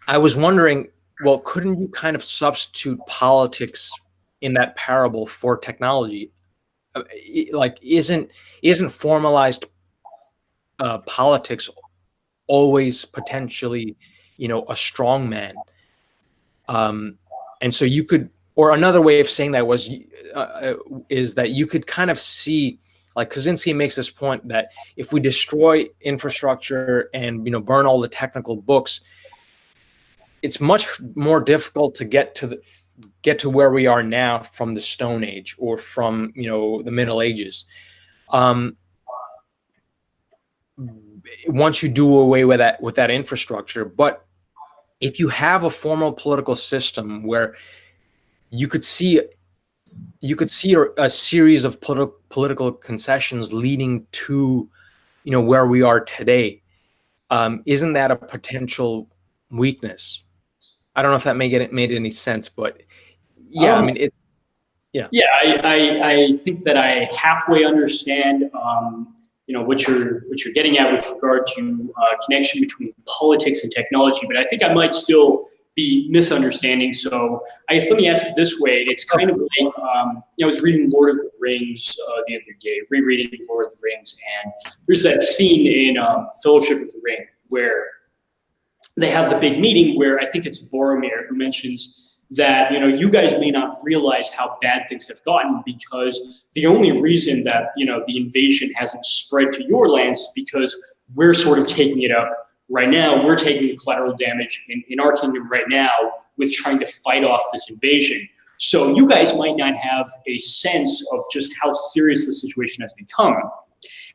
I was wondering, well, couldn't you kind of substitute politics in that parable for technology? Like, isn't formalized politics always potentially, a strong man? And so you could, or another way of saying that is that you could kind of see, like Kaczynski makes this point that if we destroy infrastructure and burn all the technical books, it's much more difficult to get to where we are now from the Stone Age or from the Middle Ages. Once you do away with that infrastructure, but if you have a formal political system where you could see a series of political concessions leading to, where we are today, isn't that a potential weakness? I don't know if that made any sense, but yeah, I mean it. Yeah. Yeah, I think that I halfway understand, what you're getting at with regard to connection between politics and technology, but I think I might still be misunderstanding. So I guess let me ask it this way. It's kind of like, I was reading Lord of the Rings the other day, rereading Lord of the Rings, and there's that scene in Fellowship of the Ring where they have the big meeting where I think it's Boromir who mentions that, you guys may not realize how bad things have gotten because the only reason that, the invasion hasn't spread to your lands is because we're sort of taking it up right now. We're taking collateral damage in our kingdom right now with trying to fight off this invasion. So you guys might not have a sense of just how serious the situation has become.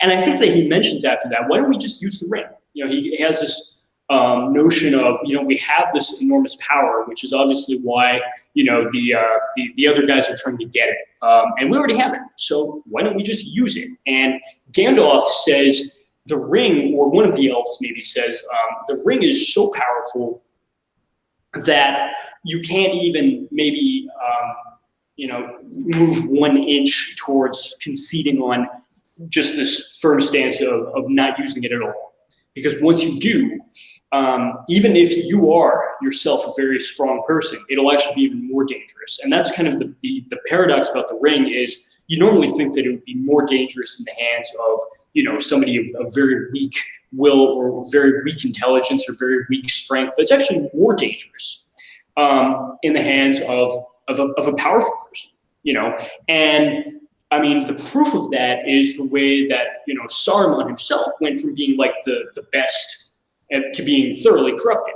And I think that he mentions after that, why don't we just use the ring? He has this notion of, we have this enormous power, which is obviously why, the other guys are trying to get it. And we already have it. So why don't we just use it? And Gandalf says the ring, or one of the elves maybe says, the ring is so powerful that you can't even maybe, move 1 inch towards conceding on just this firm stance of not using it at all. Because once you do, even if you are yourself a very strong person, it'll actually be even more dangerous. And that's kind of the paradox about the ring is you normally think that it would be more dangerous in the hands of, somebody of very weak will or very weak intelligence or very weak strength, but it's actually more dangerous in the hands of a powerful person, And I mean, the proof of that is the way that, Saruman himself went from being like the best to being thoroughly corrupted.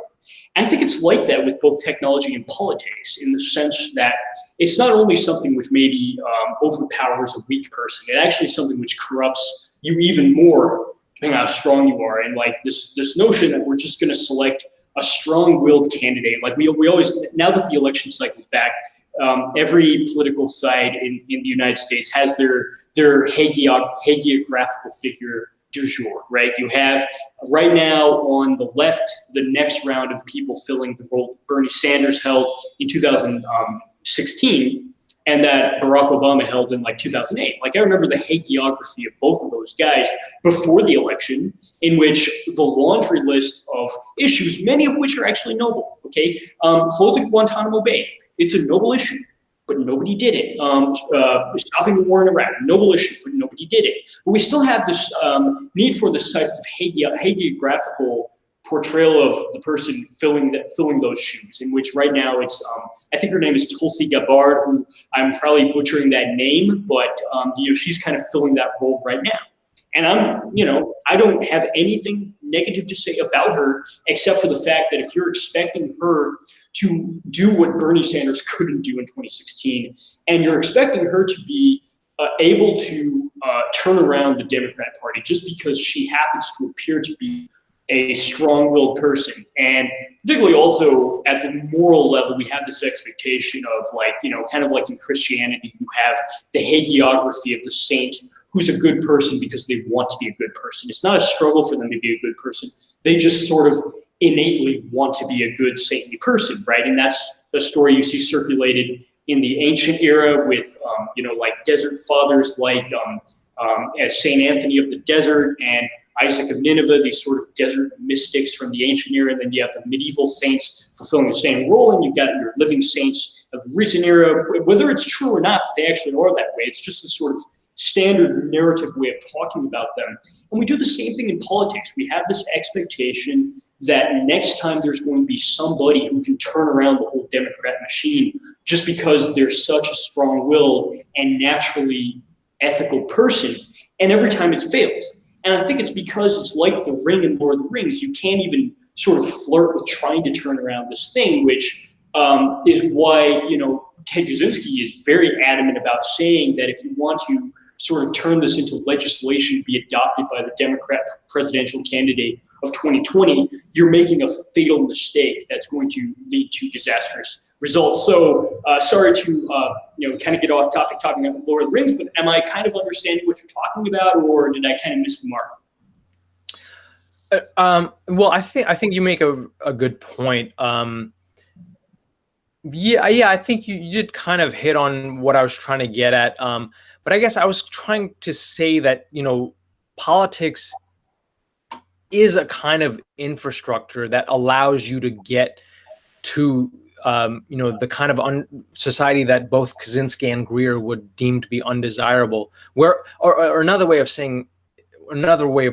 And I think it's like that with both technology and politics, in the sense that it's not only something which maybe overpowers a weak person, it's actually something which corrupts you even more, depending on how strong you are. And like this notion that we're just going to select a strong-willed candidate, like we always, now that the election cycle is back, every political side in the United States has their hagiographical figure du jour, right? You have right now on the left, the next round of people filling the role Bernie Sanders held in 2016 and that Barack Obama held in like 2008. Like I remember the hagiography of both of those guys before the election, in which the laundry list of issues, many of which are actually noble, okay? Closing Guantanamo Bay, it's a noble issue, but nobody did it. Stopping the war in Iraq, noble issue, but nobody did it. But we still have this need for this type of hagiographical portrayal of the person filling those shoes, in which right now it's, I think her name is Tulsi Gabbard, who I'm probably butchering that name, but she's kind of filling that role right now. And I don't have anything negative to say about her, except for the fact that if you're expecting her to do what Bernie Sanders couldn't do in 2016, and you're expecting her to be able to turn around the Democrat Party just because she happens to appear to be a strong-willed person, and particularly also at the moral level, we have this expectation of kind of like in Christianity, you have the hagiography of the saint who's a good person because they want to be a good person. It's not a struggle for them to be a good person. They just sort of innately want to be a good saintly person, right? And that's a story you see circulated in the ancient era with, like desert fathers like Saint Anthony of the Desert and Isaac of Nineveh, these sort of desert mystics from the ancient era. And then you have the medieval saints fulfilling the same role, and you've got your living saints of the recent era. Whether it's true or not, they actually are that way. It's just a sort of standard narrative way of talking about them. And we do the same thing in politics. We have this expectation that next time there's going to be somebody who can turn around the whole Democrat machine just because they're such a strong-willed and naturally ethical person. And every time it fails. And I think it's because it's like the Ring in Lord of the Rings. You can't even sort of flirt with trying to turn around this thing, which is why, Ted Kaczynski is very adamant about saying that if you want to sort of turn this into legislation to be adopted by the Democrat presidential candidate of 2020, you're making a fatal mistake that's going to lead to disastrous results. So sorry to kind of get off topic talking about Lord of the Rings, but am I kind of understanding what you're talking about, or did I kind of miss the mark? Well, I think you make a good point. Yeah, I think you did kind of hit on what I was trying to get at. But I guess I was trying to say that, politics is a kind of infrastructure that allows you to get to, the kind of society that both Kaczynski and Greer would deem to be undesirable. Or another way of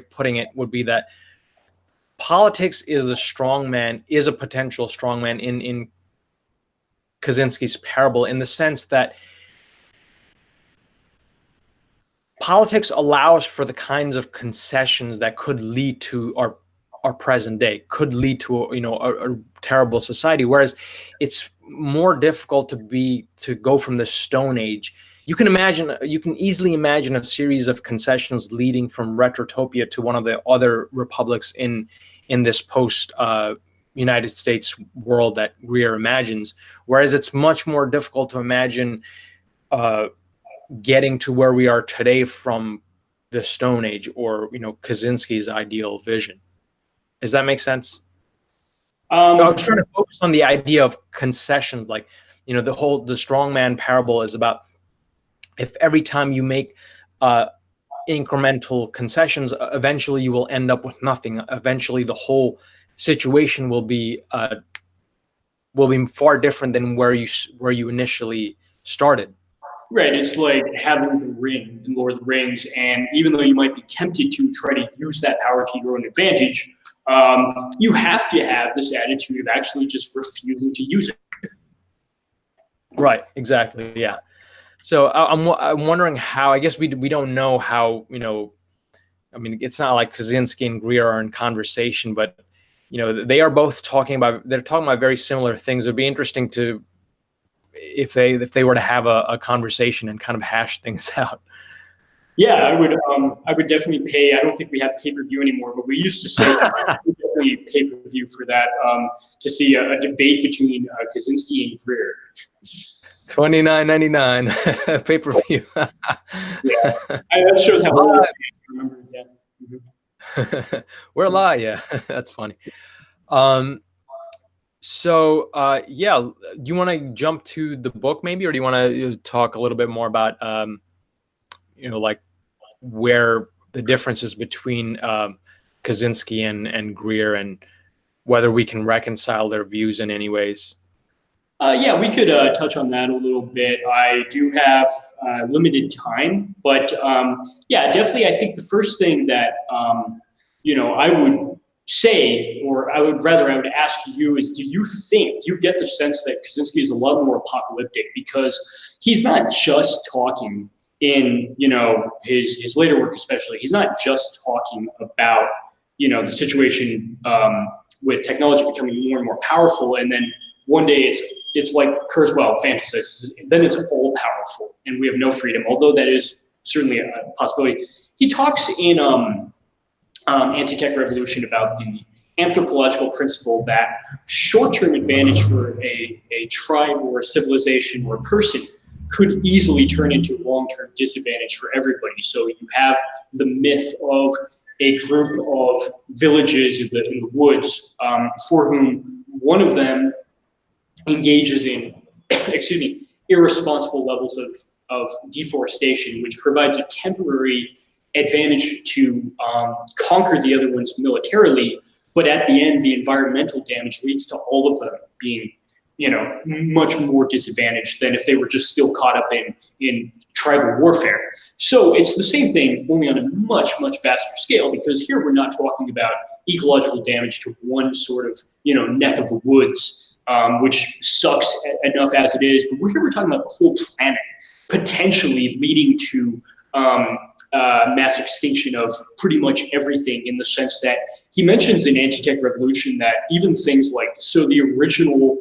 putting it would be that politics is the strongman, is a potential strongman in Kaczynski's parable, in the sense that politics allows for the kinds of concessions that could lead to our present day, could lead to a terrible society, whereas it's more difficult to go from the Stone Age. You can easily imagine a series of concessions leading from Retrotopia to one of the other republics in this post United States world that Greer imagines, whereas it's much more difficult to imagine getting to where we are today from the Stone Age or Kaczynski's ideal vision. Does that make sense? I was trying to focus on the idea of concessions, like the strongman parable is about if every time you make incremental concessions, eventually you will end up with nothing. Eventually, the whole situation will be far different than where you initially started. Right, it's like having the ring in Lord of the Rings, and even though you might be tempted to try to use that power to your own advantage, you have to have this attitude of actually just refusing to use it. Right, exactly, yeah. So I'm wondering how, I guess we don't know how, I mean, it's not like Kaczynski and Greer are in conversation, but, they are both talking about very similar things. It would be interesting to, if they were to have a conversation and kind of hash things out. Yeah, I would definitely pay. I don't think we have pay-per-view anymore, but we used to say we definitely pay-per-view for that, to see a debate between Kaczynski and Greer. $29.99 pay-per-view. Yeah, that shows how old I remember. Yeah. We're live, yeah. That's funny. Yeah, do you want to jump to the book maybe, or do you want to talk a little bit more about, like where the differences between Kaczynski and Greer, and whether we can reconcile their views in any ways? Yeah, we could touch on that a little bit. I do have limited time, but yeah, definitely. I think the first thing that I would say, or I would ask you, is: do you get the sense that Kaczynski is a lot more apocalyptic, because he's not just talking in his later work, especially. He's not just talking about the situation with technology becoming more and more powerful, and then one day it's like Kurzweil fantasizes, then it's all powerful and we have no freedom, although that is certainly a possibility. He talks in Anti-Tech Revolution about the anthropological principle that short-term advantage for a tribe or a civilization or a person could easily turn into long-term disadvantage for everybody. So you have the myth of a group of villages in the woods for whom one of them engages in, irresponsible levels of deforestation, which provides a temporary advantage to conquer the other ones militarily, but at the end, the environmental damage leads to all of them being, much more disadvantaged than if they were just still caught up in tribal warfare. So it's the same thing, only on a much, much vaster scale, because here we're not talking about ecological damage to one sort of, neck of the woods, which sucks enough as it is. But we're talking about the whole planet potentially leading to mass extinction of pretty much everything, in the sense that he mentions in Anti-Tech Revolution that even things like, so the original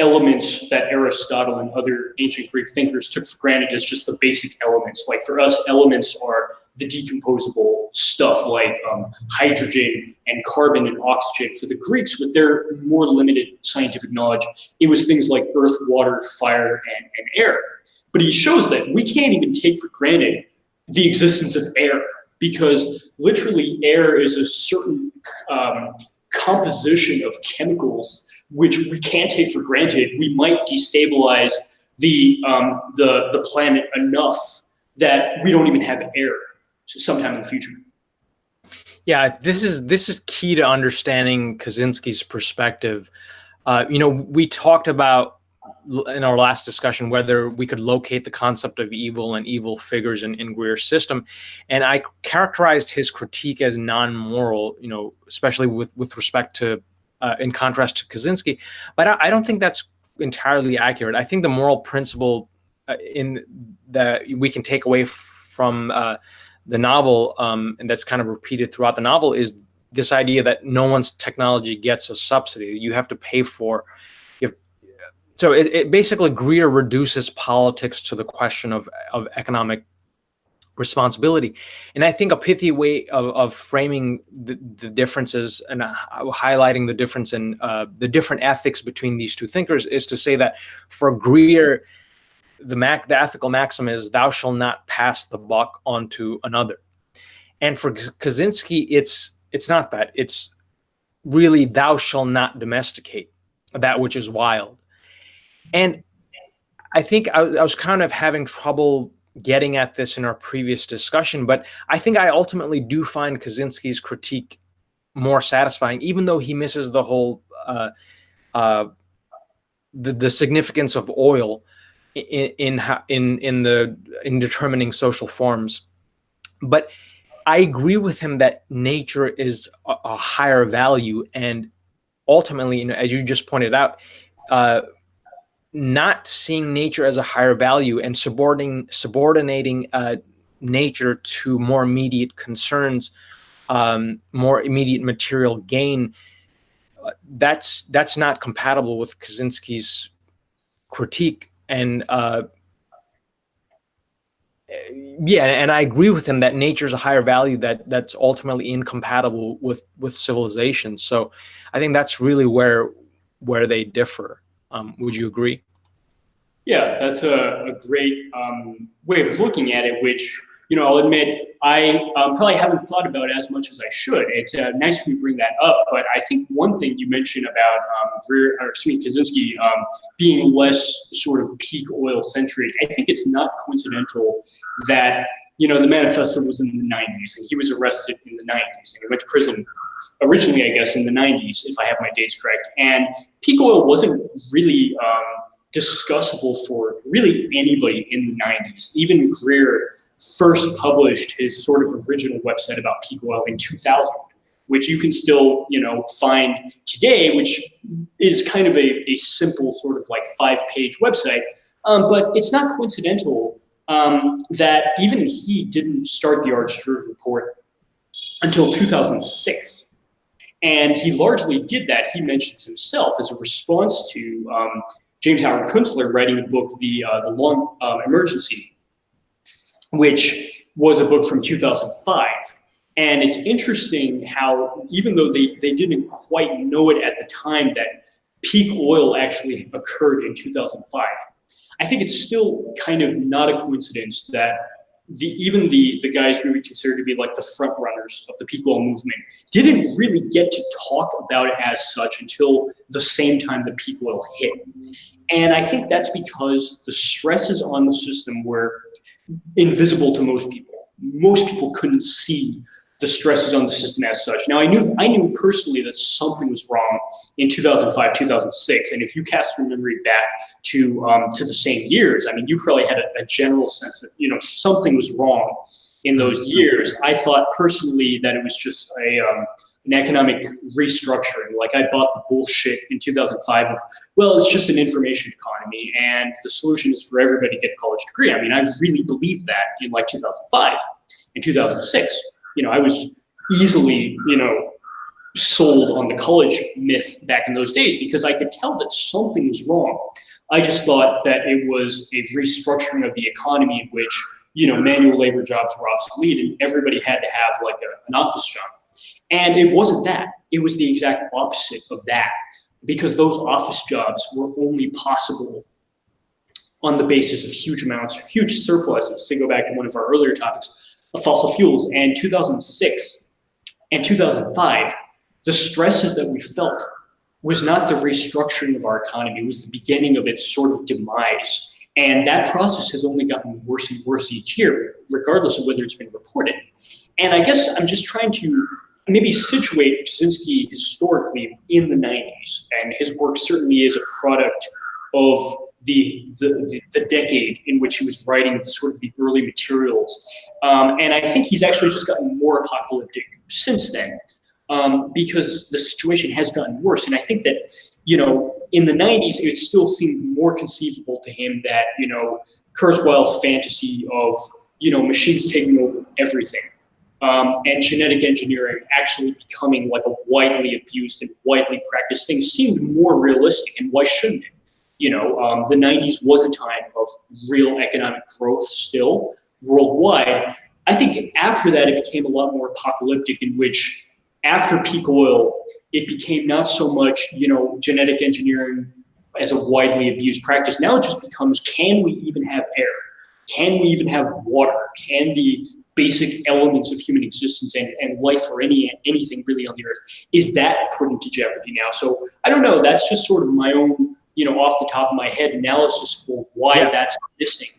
elements that Aristotle and other ancient Greek thinkers took for granted as just the basic elements. Like for us, elements are the decomposable stuff like hydrogen and carbon and oxygen. For the Greeks, with their more limited scientific knowledge, it was things like earth, water, fire, and air. But he shows that we can't even take for granted the existence of air, because literally air is a certain composition of chemicals which we can't take for granted. We might destabilize the planet enough that we don't even have air sometime in the future. Yeah, this is key to understanding Kaczynski's perspective. We talked about in our last discussion whether we could locate the concept of evil and evil figures in Greer's system, and I characterized his critique as non-moral, especially with respect to, in contrast to Kaczynski. But I don't think that's entirely accurate. I think the moral principle in that we can take away from the novel, and that's kind of repeated throughout the novel, is this idea that no one's technology gets a subsidy. You have to pay for. So it basically, Greer reduces politics to the question of economic responsibility. And I think a pithy way of framing the differences and highlighting the difference in the different ethics between these two thinkers is to say that for Greer, the ethical maxim is thou shalt not pass the buck on to another. And for Kaczynski, it's not that. It's really thou shalt not domesticate that which is wild. And I think I was kind of having trouble getting at this in our previous discussion, but I think I ultimately do find Kaczynski's critique more satisfying, even though he misses the whole the significance of oil in determining social forms. But I agree with him that nature is a higher value, and ultimately, as you just pointed out, not seeing nature as a higher value and subordinating nature to more immediate concerns, more immediate material gain, that's not compatible with Kaczynski's critique. And and I agree with him that nature is a higher value that's ultimately incompatible with civilization. So I think that's really where they differ. Would you agree? Yeah, that's a great way of looking at it, which I'll admit I probably haven't thought about it as much as I should. It's nice when you bring that up, but I think one thing you mentioned about Kaczynski being less sort of peak oil centric, I think it's not coincidental that the manifesto was in the 90s and he was arrested in the 90s and he went to prison originally, I guess, in the 90s, if I have my dates correct. And peak oil wasn't really discussable for really anybody in the 90s. Even Greer first published his sort of original website about peak oil in 2000, which you can still, find today, which is kind of a simple sort of like 5-page website. But it's not coincidental that even he didn't start the Archdruid Report until 2006. And he largely did that, he mentions himself, as a response to James Howard Kunstler writing the book, The Long Emergency, which was a book from 2005. And it's interesting how, even though they didn't quite know it at the time that peak oil actually occurred in 2005, I think it's still kind of not a coincidence that even the guys we would consider to be like the front runners of the peak oil movement didn't really get to talk about it as such until the same time the peak oil hit. And I think that's because the stresses on the system were invisible to most people. Most people couldn't see the stresses on the system as such. Now, I knew personally that something was wrong in 2005, 2006. And if you cast your memory back to the same years, I mean, you probably had a general sense that, something was wrong in those years. I thought personally that it was just an economic restructuring. Like, I bought the bullshit in 2005 of, well, it's just an information economy and the solution is for everybody to get a college degree. I mean, I really believed that in like 2005 and 2006. I was easily, sold on the college myth back in those days because I could tell that something was wrong. I just thought that it was a restructuring of the economy in which, manual labor jobs were obsolete and everybody had to have like an office job. And it wasn't that. It was the exact opposite of that, because those office jobs were only possible on the basis of huge surpluses, to go back to one of our earlier topics, of fossil fuels. And 2006 and 2005, the stresses that we felt was not the restructuring of our economy, it was the beginning of its sort of demise. And that process has only gotten worse and worse each year, regardless of whether it's been reported. And I guess I'm just trying to maybe situate Kaczynski historically in the 90s. And his work certainly is a product of the decade in which he was writing the sort of the early materials. And I think he's actually just gotten more apocalyptic since then, because the situation has gotten worse. And I think that, in the 90s, it still seemed more conceivable to him that, Kurzweil's fantasy of, machines taking over everything, and genetic engineering actually becoming like a widely abused and widely practiced thing seemed more realistic. And why shouldn't it? The 90s was a time of real economic growth still worldwide. I think after that, it became a lot more apocalyptic, in which after peak oil, it became not so much, genetic engineering as a widely abused practice. Now it just becomes, can we even have air? Can we even have water? Can the basic elements of human existence and life or anything really on the earth, is that put into jeopardy now? So I don't know, that's just sort of my own, off the top of my head analysis for why that's missing.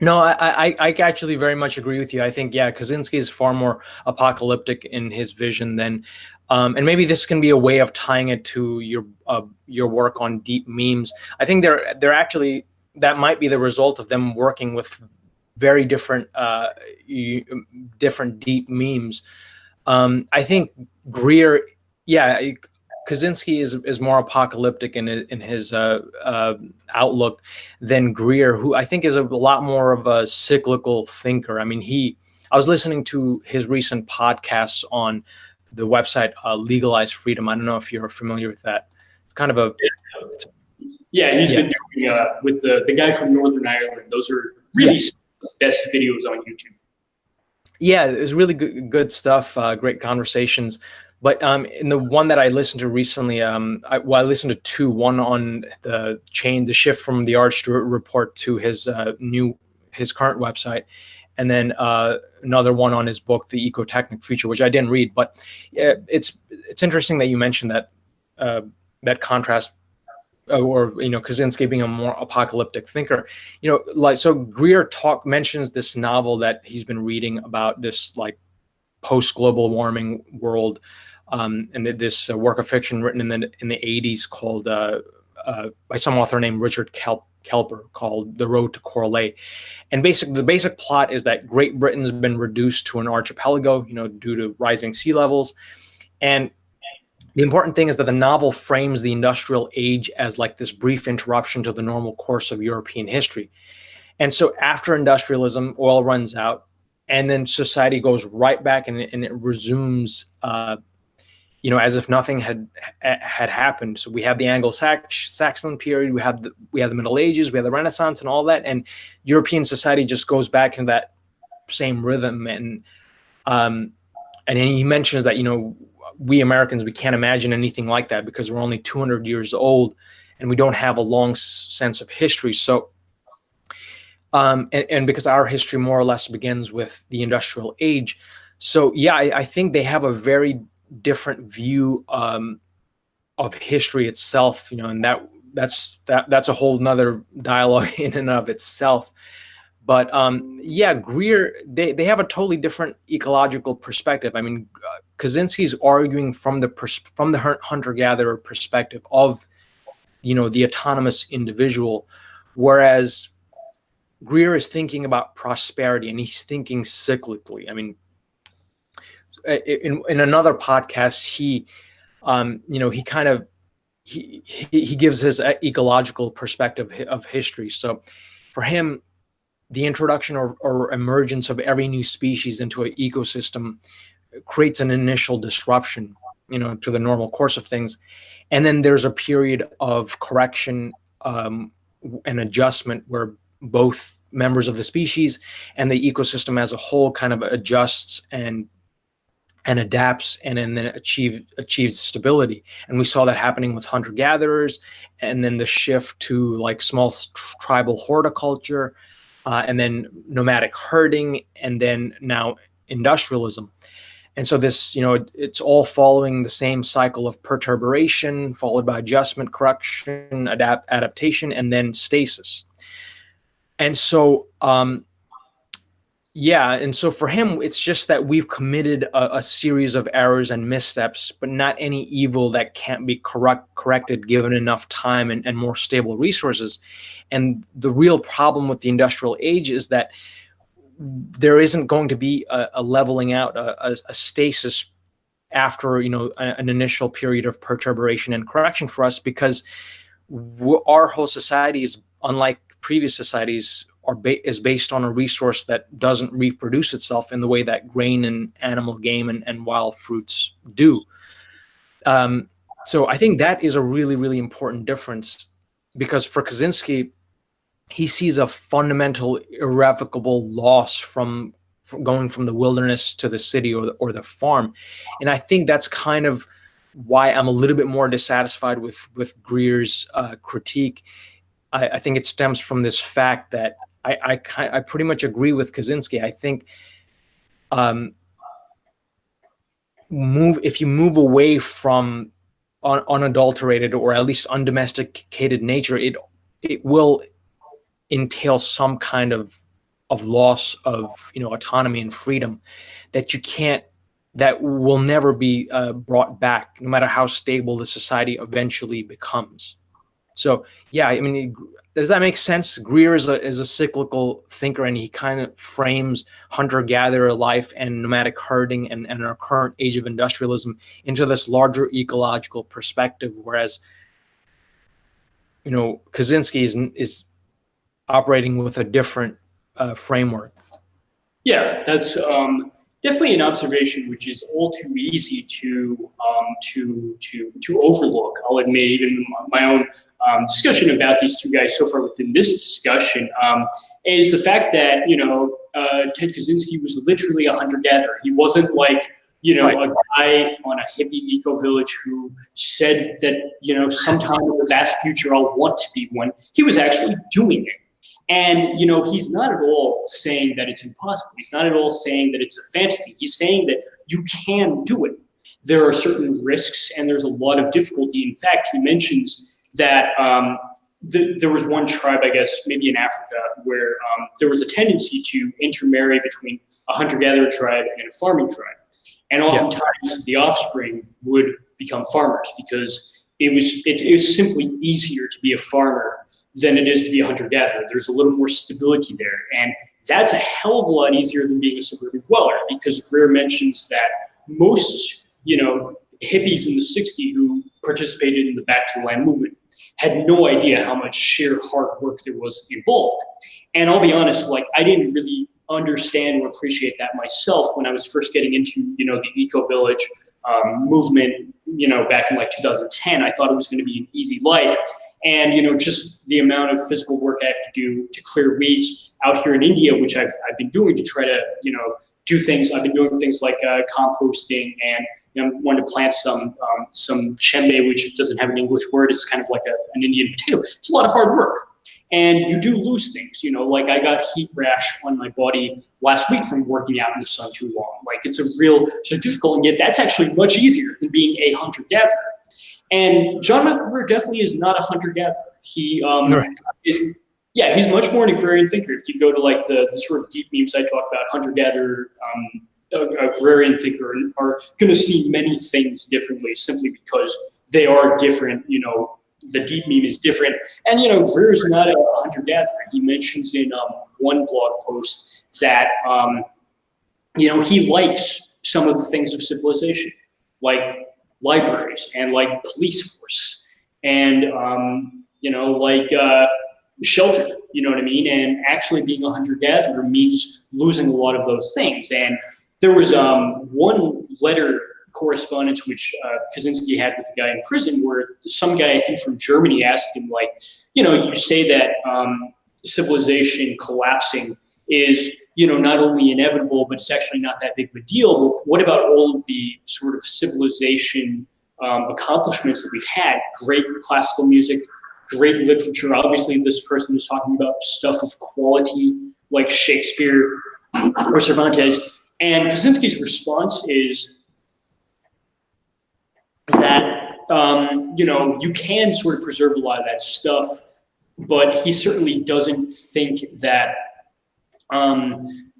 No, I actually very much agree with you. I think, Kaczynski is far more apocalyptic in his vision than, and maybe this can be a way of tying it to your work on deep memes. I think they're actually, that might be the result of them working with very different deep memes. I think Greer, Kaczynski is more apocalyptic in his outlook than Greer, who I think is a lot more of a cyclical thinker. I mean, I was listening to his recent podcasts on the website Legalize Freedom. I don't know if you're familiar with that. It's kind of a... He's been doing with the guy from Northern Ireland. Those are really the best videos on YouTube. Yeah, it's really good stuff, great conversations. But in the one that I listened to recently, I listened to two. One on the shift from the Archdruid Report to his current website, and then another one on his book, The Ecotechnic Future, which I didn't read. But it's interesting that you mentioned that that contrast, or Kaczynski being a more apocalyptic thinker. So Greer mentions this novel that he's been reading about this like post-global warming world, and this work of fiction written in the 80s called by some author named Richard Kelper, called The Road to Corlay. And the basic plot is that Great Britain's been reduced to an archipelago, due to rising sea levels. And the important thing is that the novel frames the industrial age as like this brief interruption to the normal course of European history. And so after industrialism, oil runs out, and then society goes right back and it resumes, as if nothing had happened. So we have the Anglo-Saxon period, we have the Middle Ages, we have the Renaissance and all that, and European society just goes back into that same rhythm. And he mentions that, we Americans, we can't imagine anything like that because we're only 200 years old and we don't have a long sense of history. So, and because our history more or less begins with the industrial age. So yeah, I think they have a very different view of history itself, and that's a whole nother dialogue in and of itself. But yeah, Greer, they have a totally different ecological perspective. I mean, Kaczynski's arguing from the hunter-gatherer perspective of, the autonomous individual, whereas Greer is thinking about prosperity, and he's thinking cyclically. I mean, in another podcast, he gives his ecological perspective of history. So for him, the introduction or emergence of every new species into an ecosystem creates an initial disruption, to the normal course of things. And then there's a period of correction and adjustment where both members of the species and the ecosystem as a whole kind of adjusts and adapts, and then achieves stability. And we saw that happening with hunter-gatherers, and then the shift to like small tribal horticulture, and then nomadic herding, and then now industrialism. And so this, it's all following the same cycle of perturbation, followed by adjustment, correction, adaptation, and then stasis. And so, and so for him, it's just that we've committed a series of errors and missteps, but not any evil that can't be corrected given enough time and more stable resources. And the real problem with the industrial age is that there isn't going to be a leveling out, a stasis after, an initial period of perturbation and correction for us, because our whole society is, unlike previous societies, is based on a resource that doesn't reproduce itself in the way that grain and animal game and wild fruits do. So I think that is a really, really important difference, because for Kaczynski, he sees a fundamental, irrevocable loss from going from the wilderness to the city or the farm. And I think that's kind of why I'm a little bit more dissatisfied with Greer's critique. I think it stems from this fact that I pretty much agree with Kaczynski. I think if you move away from unadulterated or at least undomesticated nature, it will entail some kind of loss of autonomy and freedom that will never be brought back, no matter how stable the society eventually becomes. So yeah, I mean, does that make sense? Greer is a cyclical thinker, and he kind of frames hunter-gatherer life and nomadic herding and our current age of industrialism into this larger ecological perspective, whereas Kaczynski is operating with a different framework. Yeah, that's definitely an observation which is all too easy to overlook. I'll admit, even my own discussion about these two guys so far within this discussion is the fact that Ted Kaczynski was literally a hunter-gatherer. He wasn't like right. A guy on a hippie eco-village who said that sometime in the vast future I'll want to be one. He was actually doing it. And, you know, he's not at all saying that it's impossible. He's not at all saying that it's a fantasy. He's saying that you can do it. There are certain risks and there's a lot of difficulty. In fact, he mentions that there was one tribe, I guess, maybe in Africa, where there was a tendency to intermarry between a hunter-gatherer tribe and a farming tribe. And oftentimes the offspring would become farmers because it was simply easier to be a farmer than it is to be a hunter-gatherer. There's a little more stability there. And that's a hell of a lot easier than being a suburban dweller, because Greer mentions that most, you know, hippies in the 60s who participated in the Back to the Land movement had no idea how much sheer hard work there was involved. And I'll be honest, like, I didn't really understand or appreciate that myself when I was first getting into, you know, the eco-village movement, you know, back in like 2010. I thought it was going to be an easy life. And, you know, just the amount of physical work I have to do to clear weeds out here in India, which I've been doing to try to, you know, do things. I've been doing things like composting, and, you know, I'm wanting to plant some chembe, which doesn't have an English word. It's kind of like an Indian potato. It's a lot of hard work. And you do lose things, you know, like I got heat rash on my body last week from working out in the sun too long. Like, it's a real sort of difficult, and yet that's actually much easier than being a hunter-gatherer. And John Greer definitely is not a hunter-gatherer. He, he's much more an agrarian thinker. If you go to like the sort of deep memes I talk about, hunter-gatherer, agrarian thinker are going to see many things differently simply because they are different. You know, the deep meme is different. And, you know, Greer is not a hunter-gatherer. He mentions in one blog post that, you know, he likes some of the things of civilization, like libraries and like police force and, you know, like shelter, you know what I mean? And actually being a hunter-gatherer means losing a lot of those things. And there was one letter correspondence which Kaczynski had with a guy in prison, where some guy, I think from Germany, asked him, like, you know, you say that civilization collapsing is, you know, not only inevitable, but it's actually not that big of a deal. But what about all of the sort of civilization accomplishments that we've had? Great classical music, great literature. Obviously, this person is talking about stuff of quality like Shakespeare or Cervantes. And Kaczynski's response is that, you know, you can sort of preserve a lot of that stuff, but he certainly doesn't think that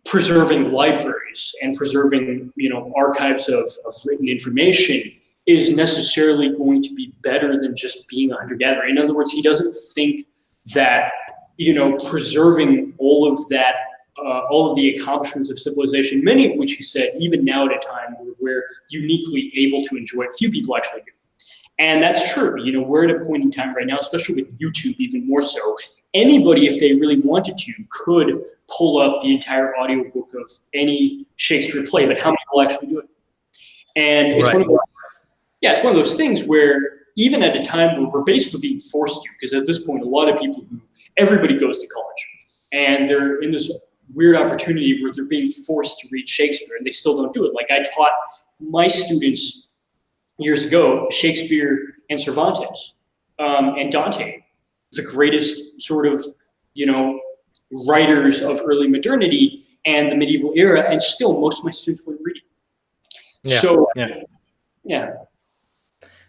preserving libraries and preserving, you know, archives of written information is necessarily going to be better than just being a hunter-gatherer. In other words, he doesn't think that, you know, preserving all of that, all of the accomplishments of civilization, many of which he said, even now at a time we're uniquely able to enjoy, few people actually do. And that's true. You know, we're at a point in time right now, especially with YouTube even more so, anybody, if they really wanted to, could pull up the entire audiobook of any Shakespeare play, but how many will actually do it? And it's one of those, it's one of those things where even at a time where we're basically being forced to, because at this point, a lot of people everybody goes to college, and they're in this weird opportunity where they're being forced to read Shakespeare, and they still don't do it. Like, I taught my students years ago Shakespeare and Cervantes and Dante, the greatest sort of, you know, writers of early modernity and the medieval era, and still most of my students wouldn't read it.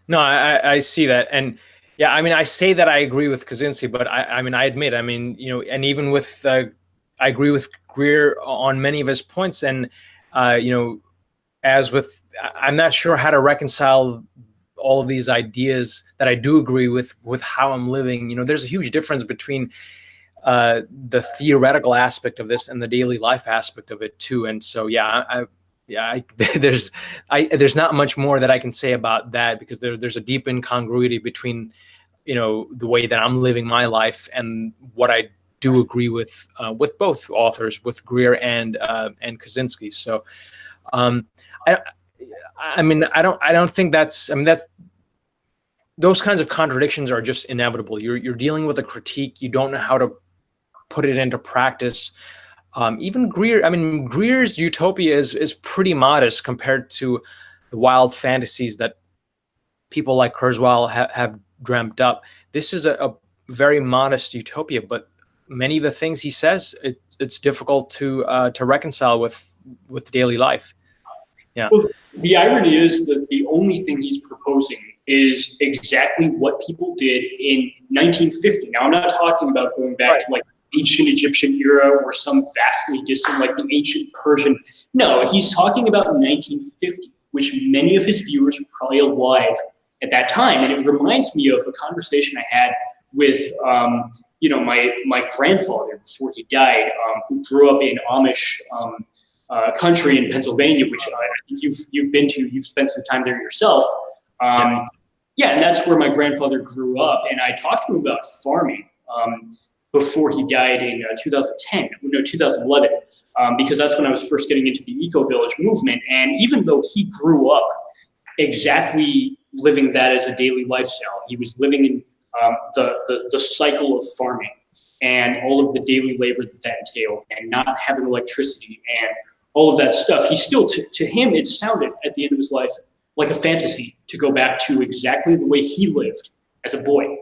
No, I see that. And yeah, I mean, I say that I agree with Kaczynski, but I mean, I admit, I mean, you know, and even with, I agree with Greer on many of his points. And, you know, as with, I'm not sure how to reconcile all of these ideas that I do agree with how I'm living. You know, there's a huge difference between the theoretical aspect of this and the daily life aspect of it too. And so, there's not much more that I can say about that, because there's a deep incongruity between, you know, the way that I'm living my life and what I do agree with both authors, with Greer and Kaczynski. So, I mean, I don't think that's, I mean, those kinds of contradictions are just inevitable. You're dealing with a critique. You don't know how to put it into practice. Even Greer, I mean, Greer's utopia is pretty modest compared to the wild fantasies that people like Kurzweil have dreamt up. This is a very modest utopia, but many of the things he says, it's difficult to reconcile with daily life. Yeah. Well, the irony is that the only thing he's proposing is exactly what people did in 1950. Now, I'm not talking about going back to like ancient Egyptian era or some vastly distant, like the ancient Persian. No, he's talking about 1950, which many of his viewers were probably alive at that time. And it reminds me of a conversation I had with, my grandfather before he died, who grew up in Amish country in Pennsylvania, which I think you've been to. You've spent some time there yourself. And that's where my grandfather grew up. And I talked to him about farming before he died in 2011, because that's when I was first getting into the eco-village movement. And even though he grew up exactly living that as a daily lifestyle, he was living in the cycle of farming and all of the daily labor that entailed, and not having electricity and all of that stuff. He still, to him, it sounded at the end of his life like a fantasy to go back to exactly the way he lived as a boy.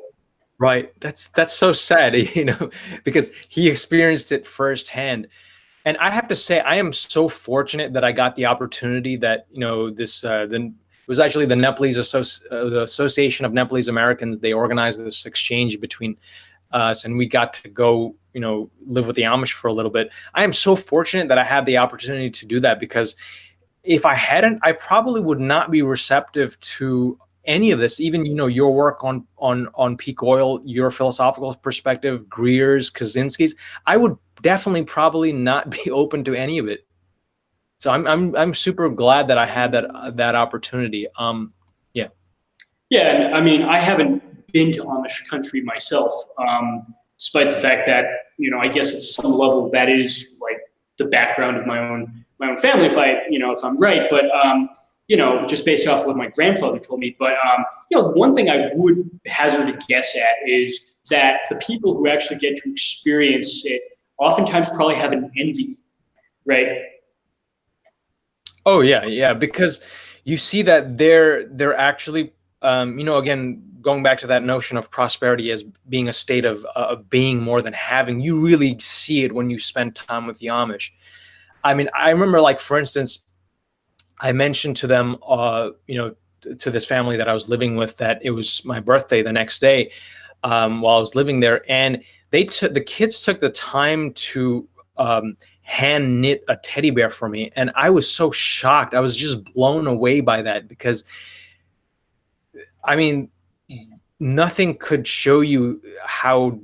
Right. That's so sad, because he experienced it firsthand. And I have to say, I am so fortunate that I got the opportunity that, it was actually the Nepalese the Association of Nepalese Americans. They organized this exchange between us, and we got to go, live with the Amish for a little bit. I am so fortunate that I had the opportunity to do that, because if I hadn't, I probably would not be receptive to any of this. Even, your work on peak oil, your philosophical perspective, Greer's, Kaczynski's, I would definitely probably not be open to any of it. So I'm super glad that I had that opportunity. Yeah. Yeah, and I mean, I haven't been to Amish country myself, despite the fact that, I guess at some level that is like the background of my own family, if I'm right. But just based off what my grandfather told me. But one thing I would hazard a guess at is that the people who actually get to experience it oftentimes probably have an envy, right? Oh yeah, because you see that they're actually, again, going back to that notion of prosperity as being a state of being more than having. You really see it when you spend time with the Amish. I mean, I remember, like, for instance, I mentioned to them, to this family that I was living with, that it was my birthday the next day, while I was living there, and the kids took the time to hand knit a teddy bear for me, and I was so shocked. I was just blown away by that, because, I mean, nothing could show you how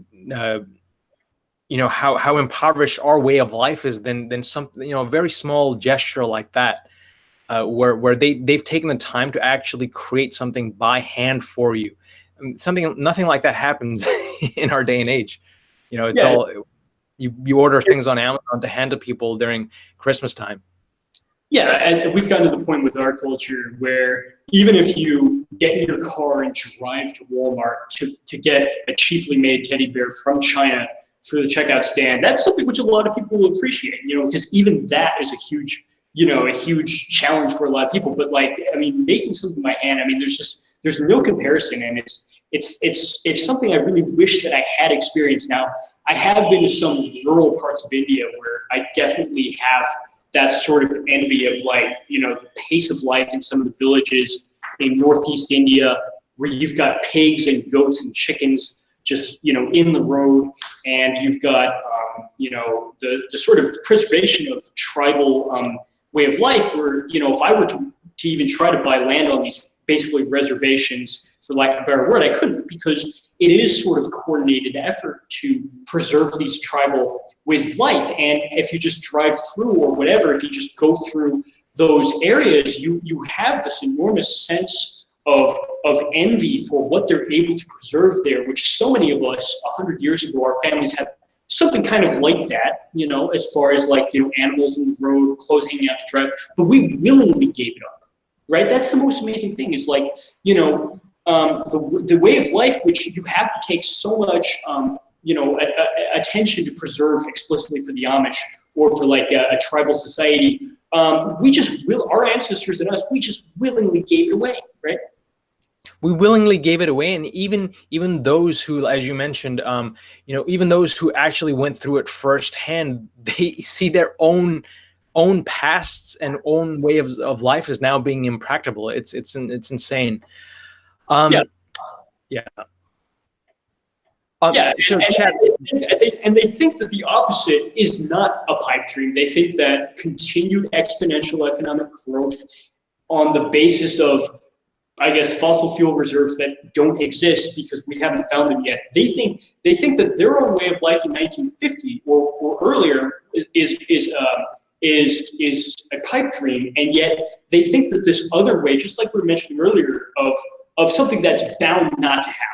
how impoverished our way of life is than something, a very small gesture like that, where they've taken the time to actually create something by hand for you. Nothing like that happens in our day and age. It's all you order things on Amazon to hand to people during Christmas time. Yeah, and we've gotten to the point with our culture where even if you get in your car and drive to Walmart to get a cheaply made teddy bear from China through the checkout stand, that's something which a lot of people will appreciate, because even that is a huge challenge for a lot of people. But making something by hand, there's no comparison, and it's something I really wish that I had experienced. Now, I have been to some rural parts of India where I definitely have that sort of envy of the pace of life in some of the villages in Northeast India, where you've got pigs and goats and chickens just, in the road, and you've got, the sort of preservation of tribal way of life where, if I were to even try to buy land on these basically reservations, for lack of a better word, I couldn't, because it is sort of coordinated effort to preserve these tribal ways of life. And if you just drive through or whatever, if you just go through those areas, you have this enormous sense of envy for what they're able to preserve there, which so many of us 100 years ago, our families had something kind of like that, as far as animals in the road, clothes hanging out to dry, but we willingly gave it up, right? That's the most amazing thing, is the way of life, which you have to take so much, attention to preserve explicitly for the Amish or for a tribal society. Our ancestors and us, we just willingly gave it away, right? we willingly gave it away. And even those who, as you mentioned, even those who actually went through it firsthand, they see their own pasts and own way of life is now being impracticable. It's insane. Yeah. Yeah. So Chad, and they think that the opposite is not a pipe dream. They think that continued exponential economic growth on the basis of, I guess, fossil fuel reserves that don't exist because we haven't found them yet. They think that their own way of life in 1950 or earlier is a pipe dream, and yet they think that this other way, just like we were mentioning earlier, of something that's bound not to happen.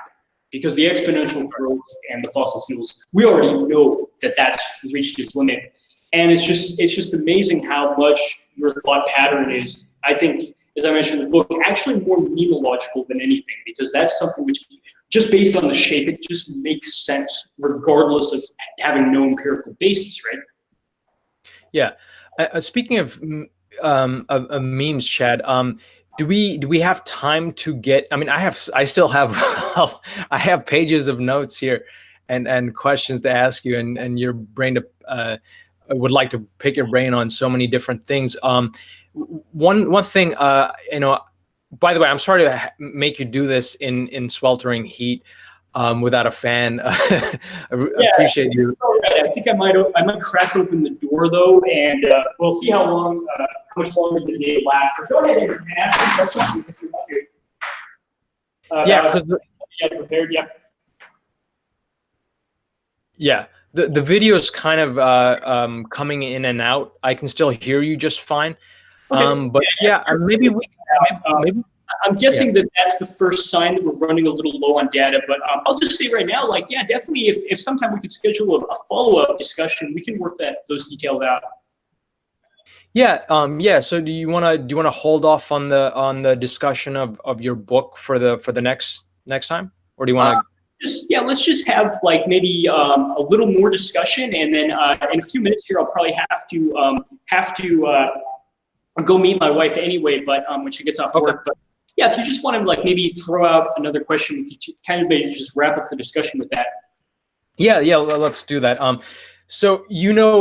Because the exponential growth and the fossil fuels, we already know that that's reached its limit. And it's just amazing how much your thought pattern is, I think, as I mentioned in the book, actually more memeological than anything, because that's something which, just based on the shape, it just makes sense regardless of having no empirical basis, right? Yeah. Speaking of memes, Chad, do we have time to get? I mean, I still have I have pages of notes here and questions to ask you, and your brain would like to pick your brain on so many different things. One thing, by the way, I'm sorry to make you do this in sweltering heat without a fan. I appreciate you. I think I might crack open the door though, and we'll see how much longer the day lasts. Go ahead and ask some questions if you want to. Yeah, because prepared. Yeah. Yeah, the video is kind of coming in and out. I can still hear you just fine. Okay. But maybe I'm guessing that that's the first sign that we're running a little low on data, but I'll just say right now, definitely if sometime we could schedule a follow-up discussion, we can work those details out. Yeah. So do you wanna hold off on the discussion of your book for the next time, or do you wanna? Let's just have maybe a little more discussion, and then in a few minutes here, I'll probably have to go meet my wife anyway, but when she gets off work. But yeah, if you just want to maybe throw out another question, we could kind of maybe just wrap up the discussion with that. Yeah, let's do that. So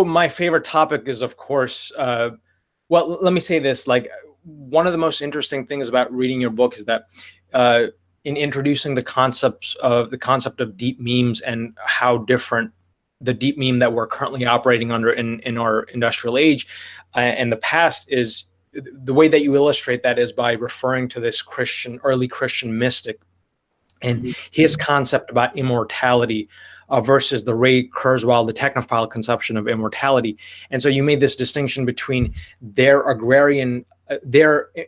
my favorite topic is, of course, well, let me say this, one of the most interesting things about reading your book is that in introducing the concept of deep memes and how different the deep meme that we're currently operating under in our industrial age and the past is, the way that you illustrate that is by referring to this early Christian mystic and his concept about immortality versus the Ray Kurzweil, the technophile conception of immortality. And so you made this distinction between their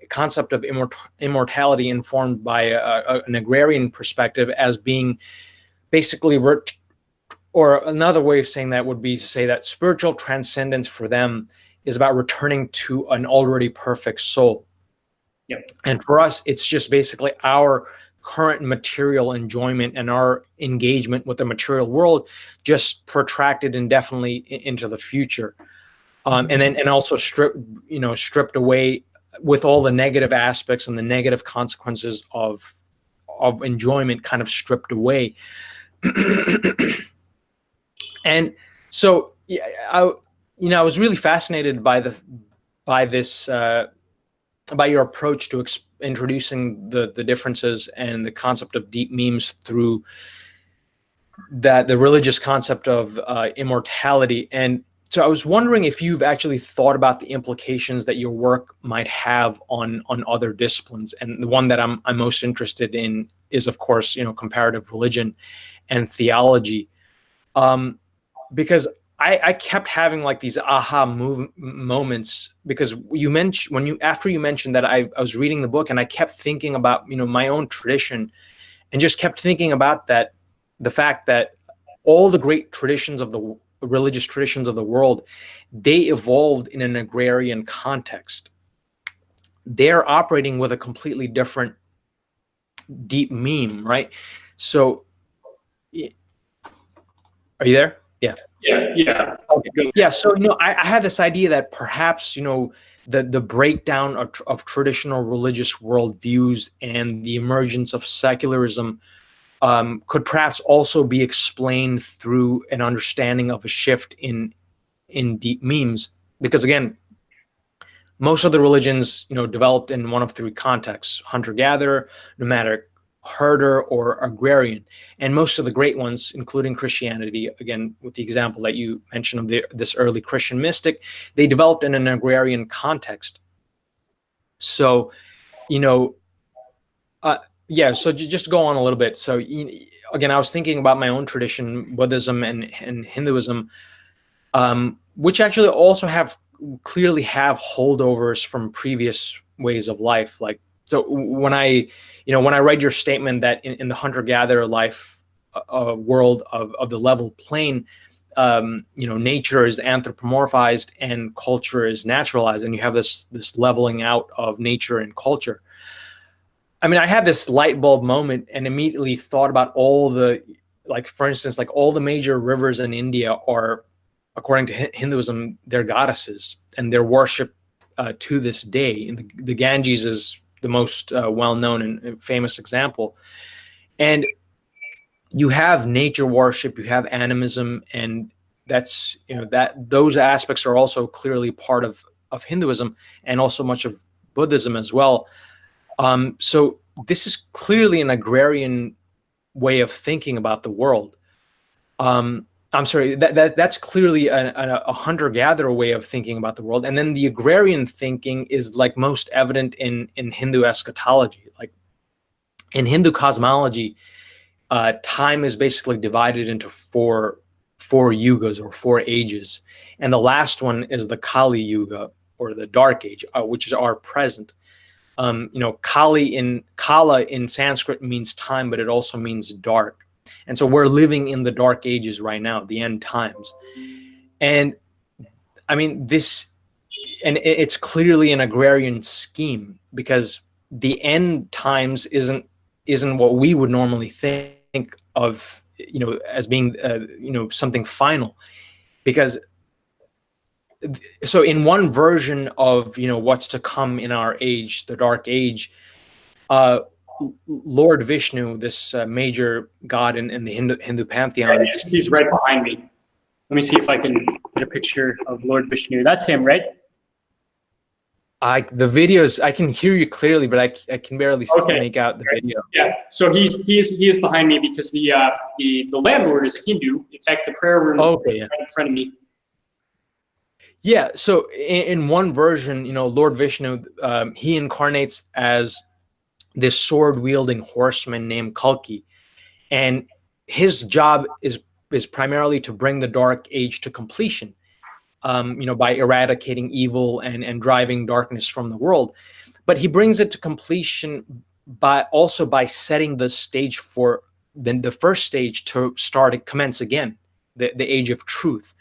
concept of immortality informed by an agrarian perspective as being basically, or another way of saying that would be to say that spiritual transcendence for them is about returning to an already perfect soul. Yep. And for us, it's just basically our current material enjoyment and our engagement with the material world just protracted indefinitely into the future. And also stripped away with all the negative aspects and the negative consequences of enjoyment kind of stripped away. And so I was really fascinated by your approach to introducing the differences and the concept of deep memes through the religious concept of immortality. And so I was wondering if you've actually thought about the implications that your work might have on other disciplines. And the one that I'm most interested in is, of course, comparative religion and theology, because I kept having these aha moments, because after you mentioned that I was reading the book and I kept thinking about my own tradition, and just kept thinking about the fact that all the great traditions of the religious traditions of the world, they evolved in an agrarian context. They're operating with a completely different deep meme, right? So, are you there? Yeah. Yeah. Okay. Yeah. So, I had this idea that perhaps, the breakdown of traditional religious worldviews and the emergence of secularism could perhaps also be explained through an understanding of a shift in deep memes, because again, most of the religions, developed in one of three contexts: hunter-gatherer, nomadic, herder, or agrarian. And most of the great ones, including Christianity, again, with the example that you mentioned of this early Christian mystic, they developed in an agrarian context. So, yeah, so just to go on a little bit. So, again, I was thinking about my own tradition, Buddhism and Hinduism, which actually also clearly have holdovers from previous ways of life. Like, so when I read your statement that in the hunter-gatherer life world of the level plane, nature is anthropomorphized and culture is naturalized, and you have this leveling out of nature and culture. I mean, I had this light bulb moment and immediately thought about all the, like, for instance, like all the major rivers in India are, according to Hinduism, they're goddesses, and they're worshipped to this day. And the Ganges is the most well-known and famous example. And you have nature worship, you have animism, and that's, those aspects are also clearly part of Hinduism and also much of Buddhism as well. So this is clearly an agrarian way of thinking about the world. I'm sorry, that's clearly a hunter-gatherer way of thinking about the world. And then the agrarian thinking is like most evident in Hindu eschatology. Like in Hindu cosmology, time is basically divided into four yugas or 4 ages. And the last one is the Kali Yuga, or the Dark Age, which is our present. Kala in Sanskrit means time, but it also means dark. And so we're living in the dark ages right now, the end times. And I mean, it's clearly an agrarian scheme, because the end times isn't what we would normally think of, as being, something final. Because so in one version of, what's to come in our age, the dark age, Lord Vishnu, this major god in the Hindu pantheon. Yeah, he's right behind me. Let me see if I can get a picture of Lord Vishnu. That's him, right? The videos, I can hear you clearly, but I can barely make out the video. Yeah, so he is behind me because the landlord is a Hindu. In fact, the prayer room is right in front of me. Yeah, so in one version, Lord Vishnu, he incarnates as this sword-wielding horseman named Kalki, and his job is primarily to bring the Dark Age to completion, by eradicating evil and driving darkness from the world. But he brings it to completion by setting the stage for the first stage to commence again, the age of truth.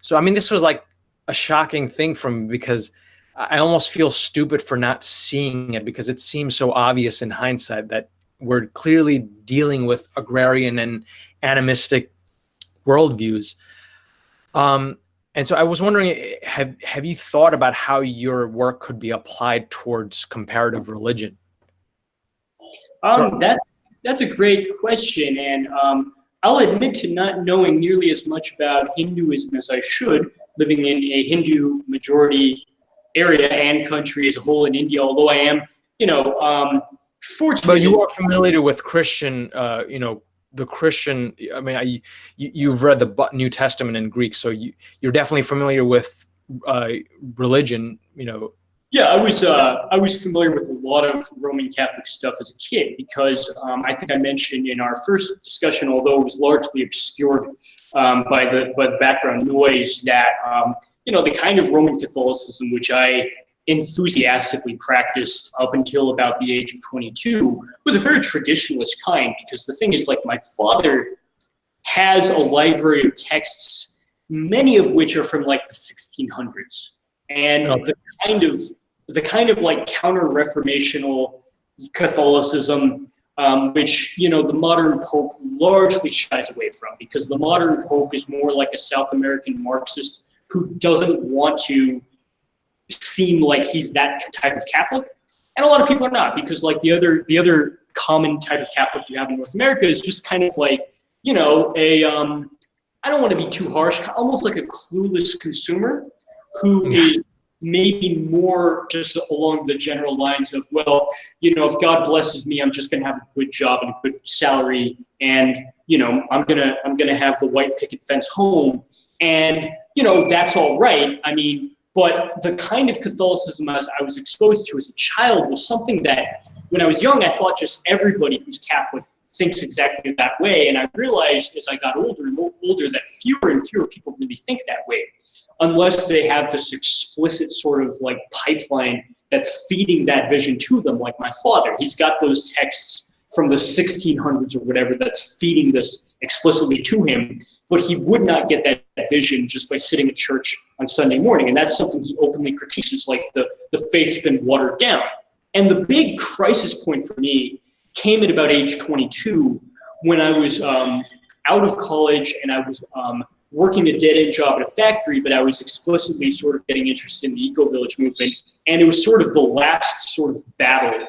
So I mean, this was like a shocking thing for me, because I almost feel stupid for not seeing it, because it seems so obvious in hindsight that we're clearly dealing with agrarian and animistic worldviews. And so I was wondering, have you thought about how your work could be applied towards comparative religion? That's a great question, and I'll admit to not knowing nearly as much about Hinduism as I should, living in a Hindu majority area and country as a whole in India, although I am, fortunate. But you are familiar with Christian, the Christian, I mean, you've read the New Testament in Greek, so you're definitely familiar with religion, Yeah, I was familiar with a lot of Roman Catholic stuff as a kid, because I think I mentioned in our first discussion, although it was largely obscured by the background noise, that the kind of Roman Catholicism which I enthusiastically practiced up until about the age of 22 was a very traditionalist kind, because the thing is, like, my father has a library of texts, many of which are from like the 1600s, and the kind of like counter-reformational Catholicism, which the modern Pope largely shies away from, because the modern Pope is more like a South American Marxist who doesn't want to seem like he's that type of Catholic, and a lot of people are not, because like the other common type of Catholic you have in North America is just kind of like, you know, I don't want to be too harsh, almost like a clueless consumer who is maybe more just along the general lines of, well, you know, if God blesses me, I'm just going to have a good job and a good salary, and you know, I'm gonna have the white picket fence home, and you know, that's all right. I mean, but the kind of Catholicism I was exposed to as a child was something that, when I was young, I thought just everybody who's Catholic thinks exactly that way, and I realized as I got older and older that fewer and fewer people really think that way, unless they have this explicit sort of like pipeline that's feeding that vision to them, like my father. He's got those texts from the 1600s or whatever that's feeding this explicitly to him, but he would not get that vision just by sitting at church on Sunday morning, and that's something he openly critiques. It's like the faith's been watered down. And the big crisis point for me came at about age 22, when I was out of college and I was working a dead-end job at a factory, but I was explicitly sort of getting interested in the eco-village movement. And it was sort of the last sort of battle,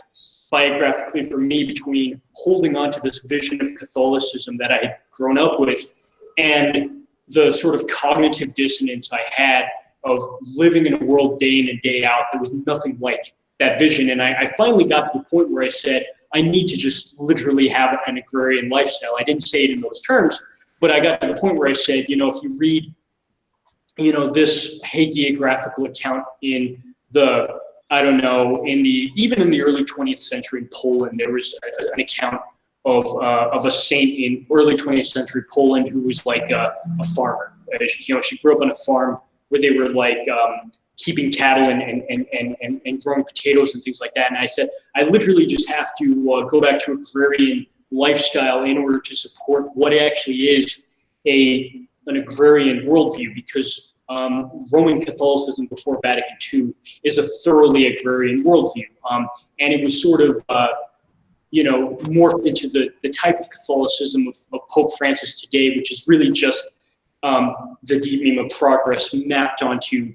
biographically for me, between holding on to this vision of Catholicism that I had grown up with and the sort of cognitive dissonance I had of living in a world day in and day out that was nothing like that vision. And I finally got to the point where I said, I need to just literally have an agrarian lifestyle. I didn't say it in those terms, but I got to the point where I said, you know, if you read, you know, this hagiographical account in the, I don't know, even in the early 20th century in Poland, there was an account of a saint in early 20th century Poland who was like a farmer. You know, she grew up on a farm where they were like keeping cattle and growing potatoes and things like that. And I said, I literally just have to go back to agrarian lifestyle in order to support what actually is an agrarian worldview, because Roman Catholicism before Vatican II is a thoroughly agrarian worldview. And it was sort of, you know, morphed into the type of Catholicism of Pope Francis today, which is really just the deep meme of progress mapped onto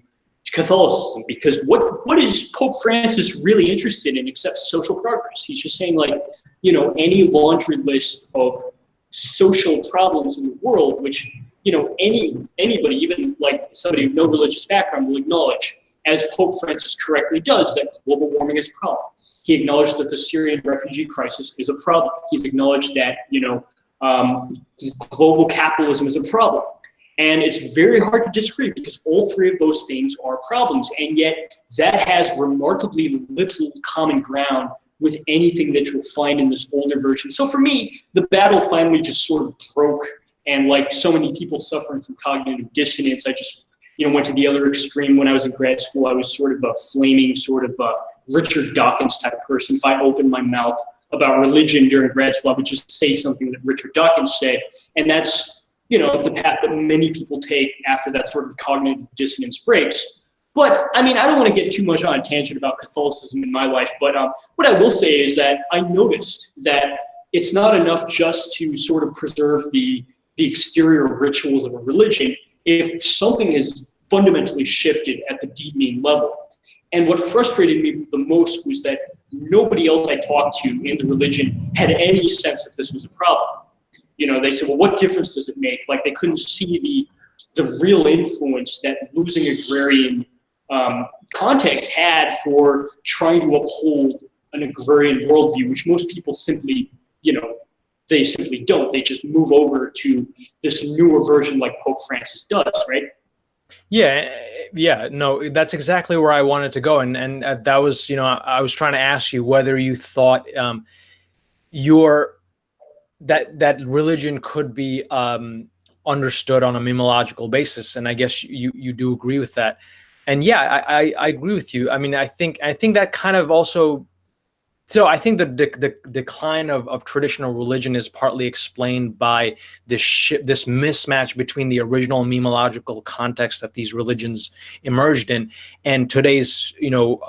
Catholicism. Because what is Pope Francis really interested in except social progress? He's just saying, like, you know, any laundry list of social problems in the world, which, you know, anybody, even like somebody with no religious background, will acknowledge, as Pope Francis correctly does, that global warming is a problem. He acknowledged that the Syrian refugee crisis is a problem. He's acknowledged that, you know, global capitalism is a problem. And it's very hard to disagree, because all three of those things are problems. And yet that has remarkably little common ground with anything that you'll find in this older version. So for me, the battle finally just sort of broke. And like so many people suffering from cognitive dissonance, I just, you know, went to the other extreme. When I was in grad school, I was sort of a flaming sort of Richard Dawkins type of person. If I opened my mouth about religion during grad school, I would just say something that Richard Dawkins said. And that's, you know, the path that many people take after that sort of cognitive dissonance breaks. But I mean, I don't want to get too much on a tangent about Catholicism in my life, but what I will say is that I noticed that it's not enough just to sort of preserve the exterior rituals of a religion if something has fundamentally shifted at the deep meaning level. And what frustrated me the most was that nobody else I talked to in the religion had any sense that this was a problem. You know, they said, well, what difference does it make? Like, they couldn't see the real influence that losing agrarian context had for trying to uphold an agrarian worldview, which most people simply, you know, they simply don't. They just move over to this newer version like Pope Francis does, right? Yeah, no, that's exactly where I wanted to go. And that was, you know, I was trying to ask you whether you thought that religion could be understood on a memeological basis. And I guess you do agree with that. And yeah, I agree with you. I mean, I think that kind of also, so I think the decline of traditional religion is partly explained by this mismatch between the original memeological context that these religions emerged in and today's, you know,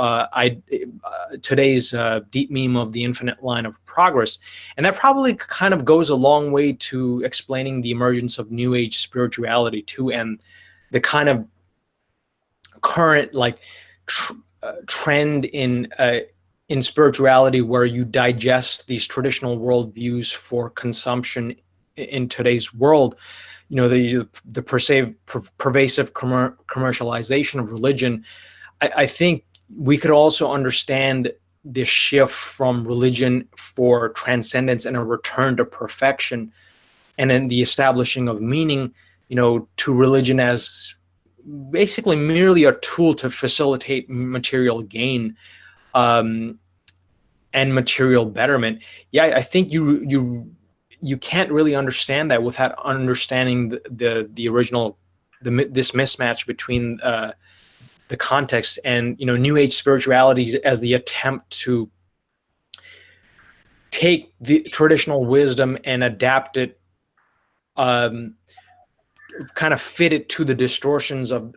today's deep meme of the infinite line of progress. And that probably kind of goes a long way to explaining the emergence of New Age spirituality too, and the kind of current, like, trend in spirituality where you digest these traditional worldviews for consumption in today's world. You know, the pervasive commercialization of religion. I think we could also understand this shift from religion for transcendence and a return to perfection, and then the establishing of meaning, you know, to religion as basically merely a tool to facilitate material gain and material betterment. Yeah, I think you can't really understand that without understanding the original, this mismatch between the context and, you know, New Age spirituality as the attempt to take the traditional wisdom and adapt it, kind of fit it to the distortions of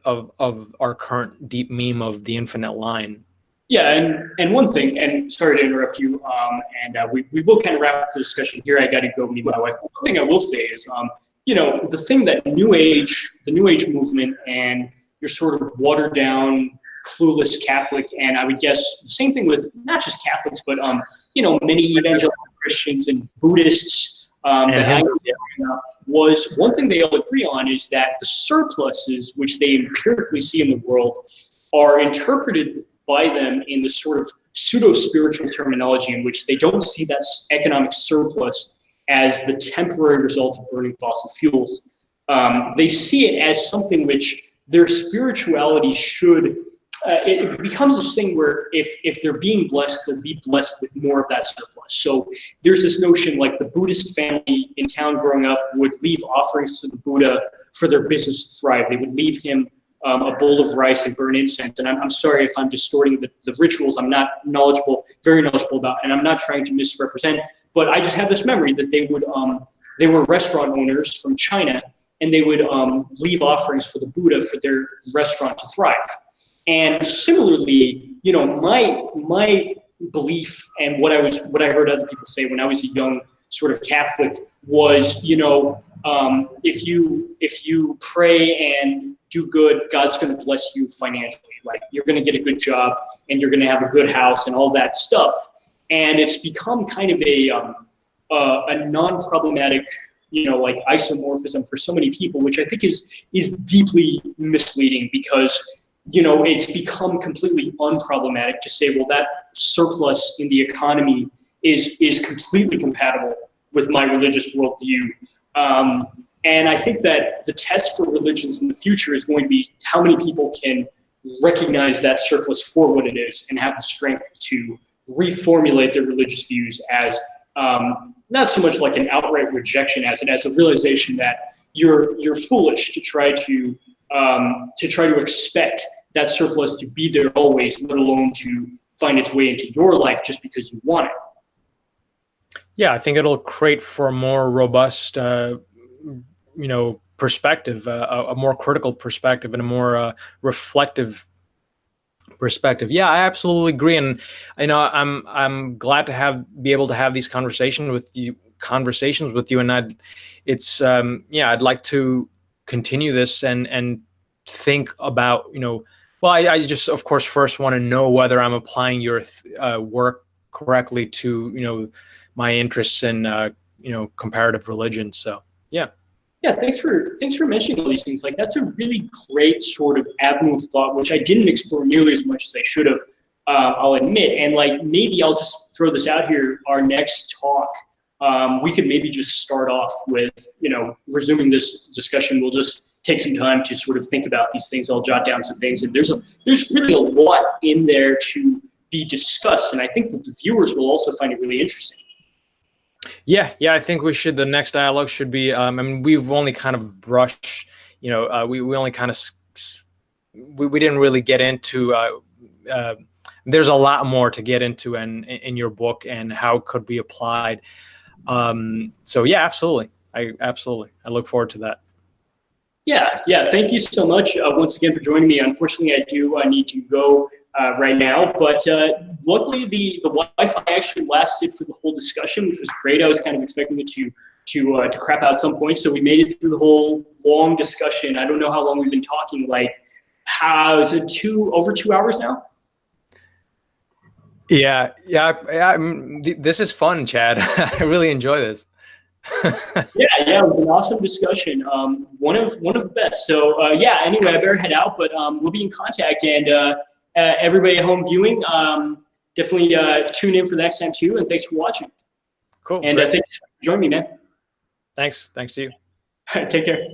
our current deep meme of the infinite line. Yeah, and one thing, and sorry to interrupt you, we will kind of wrap up the discussion here. I got to go meet my wife. One thing I will say is, you know, the thing that the New Age movement and your sort of watered down, clueless Catholic, and I would guess the same thing with not just Catholics, but you know, many evangelical Christians and Buddhists was one thing they all agree on is that the surpluses which they empirically see in the world are interpreted by them in the sort of pseudo-spiritual terminology in which they don't see that economic surplus as the temporary result of burning fossil fuels. They see it as something which their spirituality should, it becomes this thing where if they're being blessed, they'll be blessed with more of that surplus. So there's this notion like the Buddhist family in town growing up would leave offerings to the Buddha for their business to thrive. They would leave him a bowl of rice and burn incense. And I'm sorry if I'm distorting the rituals. I'm not very knowledgeable about, and I'm not trying to misrepresent, but I just have this memory that they were restaurant owners from China, and they would leave offerings for the Buddha for their restaurant to thrive. And similarly, you know, my belief and what I heard other people say when I was a young sort of Catholic was, you know, if you pray and do good, God's going to bless you financially. Like, you're going to get a good job and you're going to have a good house and all that stuff. And it's become kind of a non-problematic, you know, like isomorphism for so many people, which I think is deeply misleading because, you know, it's become completely unproblematic to say, well, that surplus in the economy is completely compatible with my religious worldview. And I think that the test for religions in the future is going to be how many people can recognize that surplus for what it is and have the strength to reformulate their religious views as not so much like an outright rejection as a realization that you're foolish to try to expect that surplus to be there always, let alone to find its way into your life just because you want it. Yeah, I think it'll create for a more robust, you know, perspective, a more critical perspective, and a more reflective perspective. Yeah, I absolutely agree, and you know, I'm glad to be able to have these conversations with you, and I'd like to continue this and think about, you know, well, I just of course first want to know whether I'm applying your work correctly to, you know, my interests in you know, comparative religion. So yeah. Yeah, thanks for mentioning all these things. Like, that's a really great sort of avenue of thought, which I didn't explore nearly as much as I should have, I'll admit. And like, maybe I'll just throw this out here. Our next talk, we could maybe just start off with, you know, resuming this discussion. We'll just take some time to sort of think about these things. I'll jot down some things, and there's really a lot in there to be discussed. And I think that the viewers will also find it really interesting. Yeah, I think we should. The next dialogue should be. I mean, we've only kind of brushed. You know, we only kind of we didn't really get into. There's a lot more to get into in your book and how it could be applied. So yeah, absolutely. I look forward to that. Yeah. Thank you so much once again for joining me. Unfortunately, I need to go right now, but luckily the Wi-Fi actually lasted for the whole discussion, which was great. I was kind of expecting it to crap out at some point, so we made it through the whole long discussion. I don't know how long we've been talking, like How is it over 2 hours now? Yeah. This is fun, Chad. I really enjoy this. Yeah, it was an awesome discussion. One of the best. So yeah. Anyway, I better head out, but we'll be in contact. And everybody at home viewing, definitely tune in for the next time too. And thanks for watching. Cool. And thanks for joining me, man. Thanks to you. Take care.